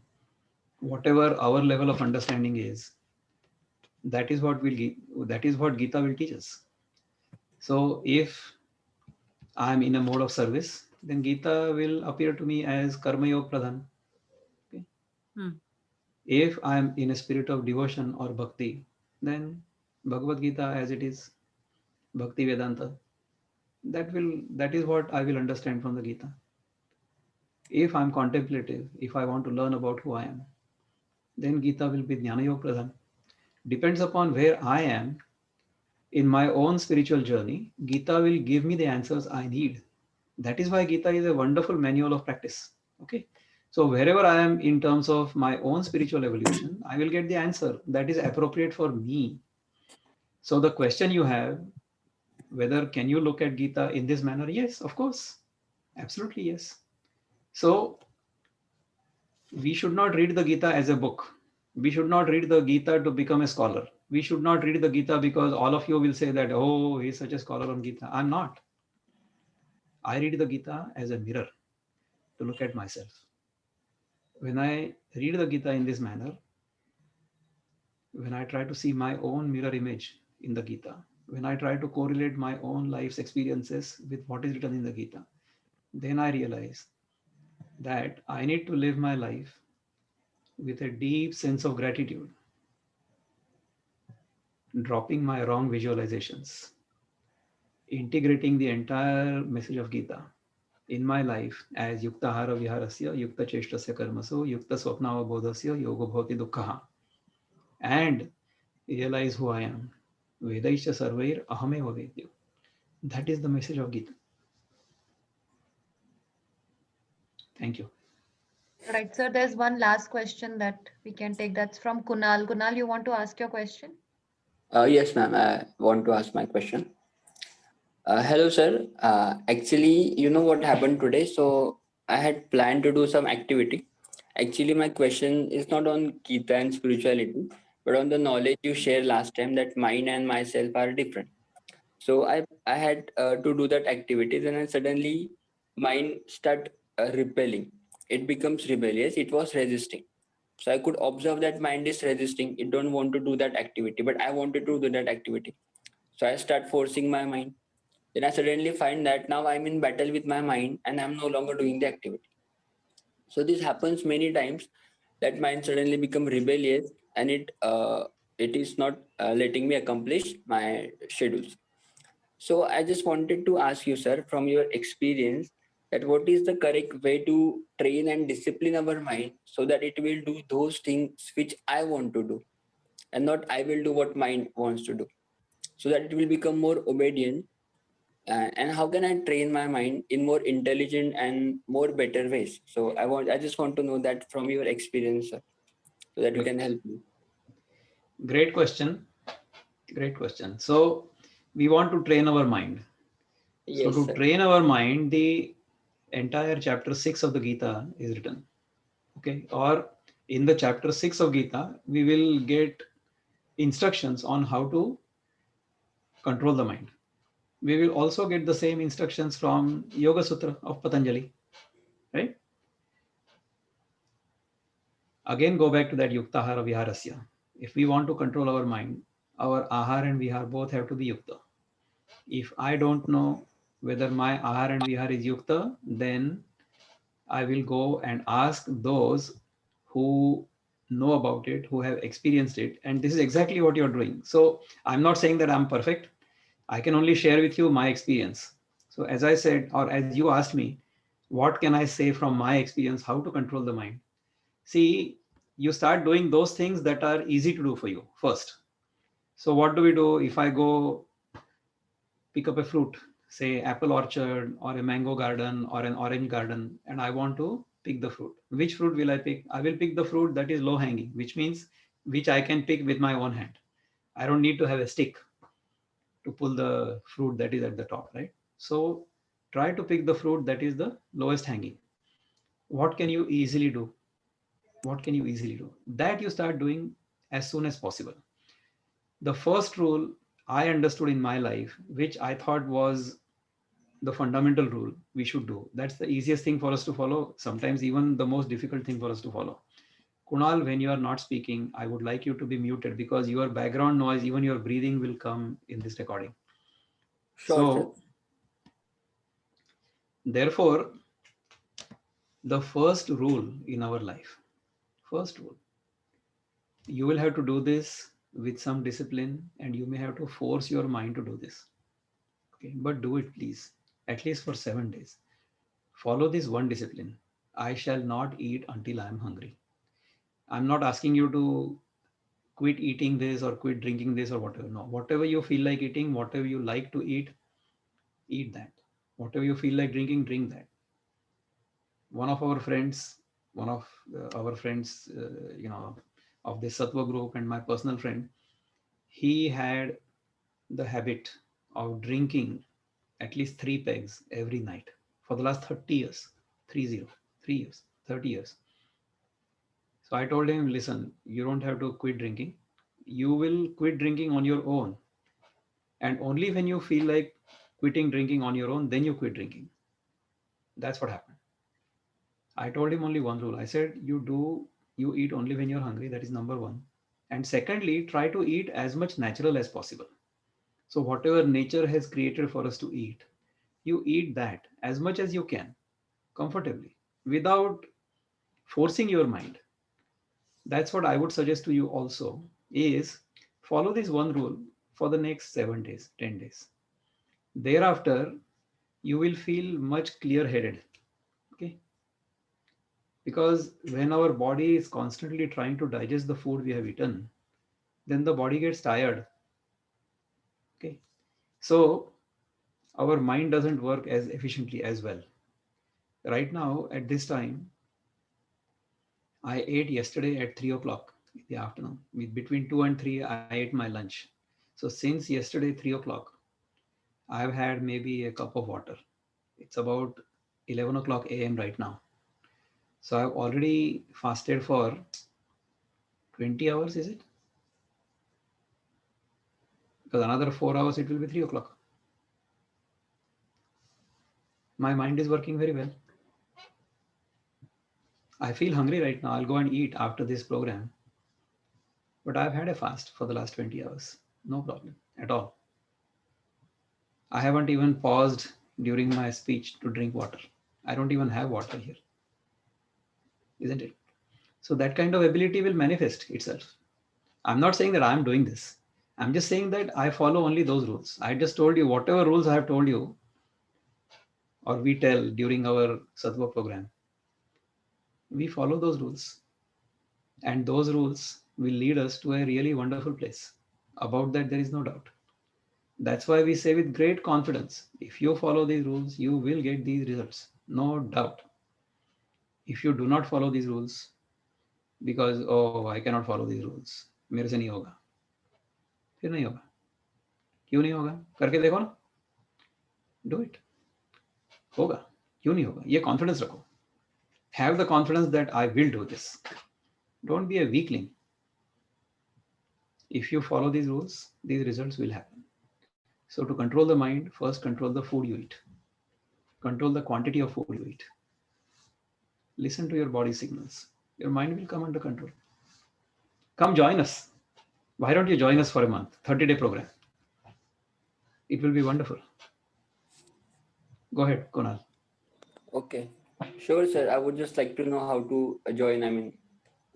whatever our level of understanding is, that is what Gita will teach us. So if I'm in a mode of service, then Gita will appear to me as Karma Yoga Pradhan. Okay? If I'm in a spirit of devotion or bhakti, then Bhagavad Gita as it is, Bhakti Vedanta, that is what I will understand from the Gita. If I'm contemplative, if I want to learn about who I am, then Gita will be Jnana Yoga Pradhan. Depends upon where I am in my own spiritual journey, Gita will give me the answers I need. That is why Gita is a wonderful manual of practice. Okay. So wherever I am in terms of my own spiritual evolution, I will get the answer that is appropriate for me. So the question you have, whether can you look at Gita in this manner? Yes, of course. Absolutely yes. So we should not read the Gita as a book. We should not read the Gita to become a scholar. We should not read the Gita because all of you will say that, oh, he's such a scholar on Gita. I'm not. I read the Gita as a mirror to look at myself. When I read the Gita in this manner, when I try to see my own mirror image in the Gita, when I try to correlate my own life's experiences with what is written in the Gita, then I realize that I need to live my life with a deep sense of gratitude, dropping my wrong visualizations, integrating the entire message of Gita in my life as Yukta Hara Viharasya, Yukta Cheshtasya Karmasu, Yukta Swapnava Bodhasya, Yoga Bhavati Dukkhaha, and realize who I am. Vedaischa Sarvair Ahameva Vedyo. That is the message of Gita. Thank you. Right, sir. There's one last question that we can take. That's from Kunal. Kunal, you want to ask your question? Yes, ma'am. I want to ask my question. Hello, sir. Actually, you know what happened today? So I had planned to do some activity. Actually, my question is not on Gita and spirituality, but on the knowledge you shared last time that mine and myself are different. So I had to do that activity, then I suddenly mine start repelling. It becomes rebellious. It was resisting. So I could observe that mind is resisting. It don't want to do that activity, but I wanted to do that activity. So I start forcing my mind. Then I suddenly find that now I'm in battle with my mind and I'm no longer doing the activity. So this happens many times that mind suddenly become rebellious and it is not letting me accomplish my schedules. So I just wanted to ask you, sir, from your experience, that what is the correct way to train and discipline our mind so that it will do those things which I want to do, and not I will do what mind wants to do, so that it will become more obedient. And how can I train my mind in more intelligent and more better ways? So I just want to know that from your experience, sir, so that you can help me. Great question. Great question. So we want to train our mind. So Yes, to sir. train our mind, the entire chapter 6 of the Gita is written. Okay. Or in the chapter 6 of Gita, we will get instructions on how to control the mind. We will also get the same instructions from Yoga Sutra of Patanjali, right? Again, go back to that Yuktahara Viharasya. If we want to control our mind, our Ahar and Vihar both have to be Yukta. If I don't know whether my Ahar and Vihar is Yukta, then I will go and ask those who know about it, who have experienced it. And this is exactly what you're doing. So I'm not saying that I'm perfect. I can only share with you my experience. So as I said, or as you asked me, what can I say from my experience, how to control the mind? See, you start doing those things that are easy to do for you first. So what do we do if I go pick up a fruit, say apple orchard or a mango garden or an orange garden, and I want to pick the fruit? Which fruit will I pick? I will pick the fruit that is low hanging, which means which I can pick with my own hand. I don't need to have a stick to pull the fruit that is at the top, right? So try to pick the fruit that is the lowest hanging. What can you easily do? What can you easily do? That you start doing as soon as possible. The first rule I understood in my life, which I thought was the fundamental rule we should do. That's the easiest thing for us to follow, sometimes even the most difficult thing for us to follow. Kunal, when you are not speaking, I would like you to be muted because your background noise, even your breathing will come in this recording. Sure, sir. So, therefore, the first rule in our life, first rule, you will have to do this with some discipline and you may have to force your mind to do this. Okay, but do it please, at least for 7 days. Follow this one discipline. I shall not eat until I am hungry. I'm not asking you to quit eating this or quit drinking this or whatever. No, whatever you feel like eating, whatever you like to eat, eat that. Whatever you feel like drinking, drink that. One of our friends, one of our friends, of the Sattva group and my personal friend, he had the habit of drinking at least 3 pegs every night for the last 30 years. 30, 3 years, 30 years. So I told him, listen, you don't have to quit drinking. You will quit drinking on your own. And only when you feel like quitting drinking on your own, then you quit drinking. That's what happened. I told him only one rule. I said, you eat only when you're hungry. That is number one. And secondly, try to eat as much natural as possible. So whatever nature has created for us to eat, you eat that as much as you can, comfortably, without forcing your mind. That's what I would suggest to you also is follow this one rule for the next 7 days, 10 days. Thereafter, you will feel much clear headed. Okay. Because when our body is constantly trying to digest the food we have eaten, then the body gets tired. Okay. So our mind doesn't work as efficiently as well. Right now, at this time, I ate yesterday at 3 o'clock in the afternoon. Between 2 and 3, I ate my lunch. So since yesterday, 3 o'clock, I've had maybe a cup of water. It's about 11 o'clock a.m. right now. So I've already fasted for 20 hours, is it? Because another 4 hours, it will be 3 o'clock. My mind is working very well. I feel hungry right now. I'll go and eat after this program. But I've had a fast for the last 20 hours. No problem at all. I haven't even paused during my speech to drink water. I don't even have water here, isn't it? So that kind of ability will manifest itself. I'm not saying that I'm doing this. I'm just saying that I follow only those rules. I just told you whatever rules I have told you or we tell during our Sattva program, we follow those rules. And those rules will lead us to a really wonderful place. About that, there is no doubt. That's why we say with great confidence, if you follow these rules, you will get these results. No doubt. If you do not follow these rules, because, oh, I cannot follow these rules, मेरे से नहीं होगा, फिर नहीं होगा. क्यों नहीं होगा? करके देखो ना. Do it. होगा. क्यों नहीं होगा? ये confidence रखो. Have the confidence that I will do this. Don't be a weakling. If you follow these rules, these results will happen. So to control the mind, first control the food you eat. Control the quantity of food you eat. Listen to your body signals. Your mind will come under control. Come join us. Why don't you join us for a month? 30-day program. It will be wonderful. Go ahead, Kunal. Okay. Sure, sir. I would just like to know how to join. I mean,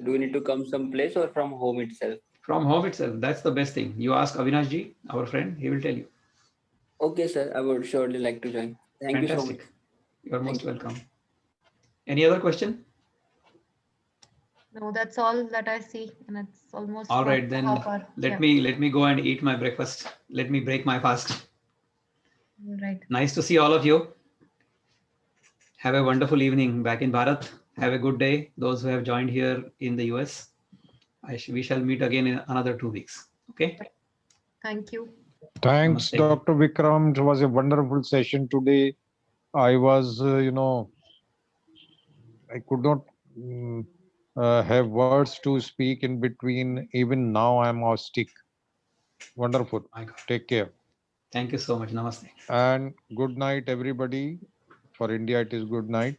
do we need to come someplace or from home itself? From home itself. That's the best thing. You ask Avinash ji, our friend, he will tell you. Okay, sir. I would surely like to join. Thank you so much. Fantastic. You're most Thank you. welcome. Any other question? No, that's all that I see, and it's almost All right, half then hour. let Yeah. me go and eat my breakfast. Let me break my fast. Right. Nice to see all of you. Have a wonderful evening back in Bharat. Have a good day. Those who have joined here in the US, we shall meet again in another 2 weeks. Okay. Thank you. Thanks, Namaste. Dr. Vikram. It was a wonderful session today. I was, I could not have words to speak in between. Even now, I'm austic. Wonderful. My God. Take care. Thank you so much. Namaste. And good night, everybody. For India, it is good night.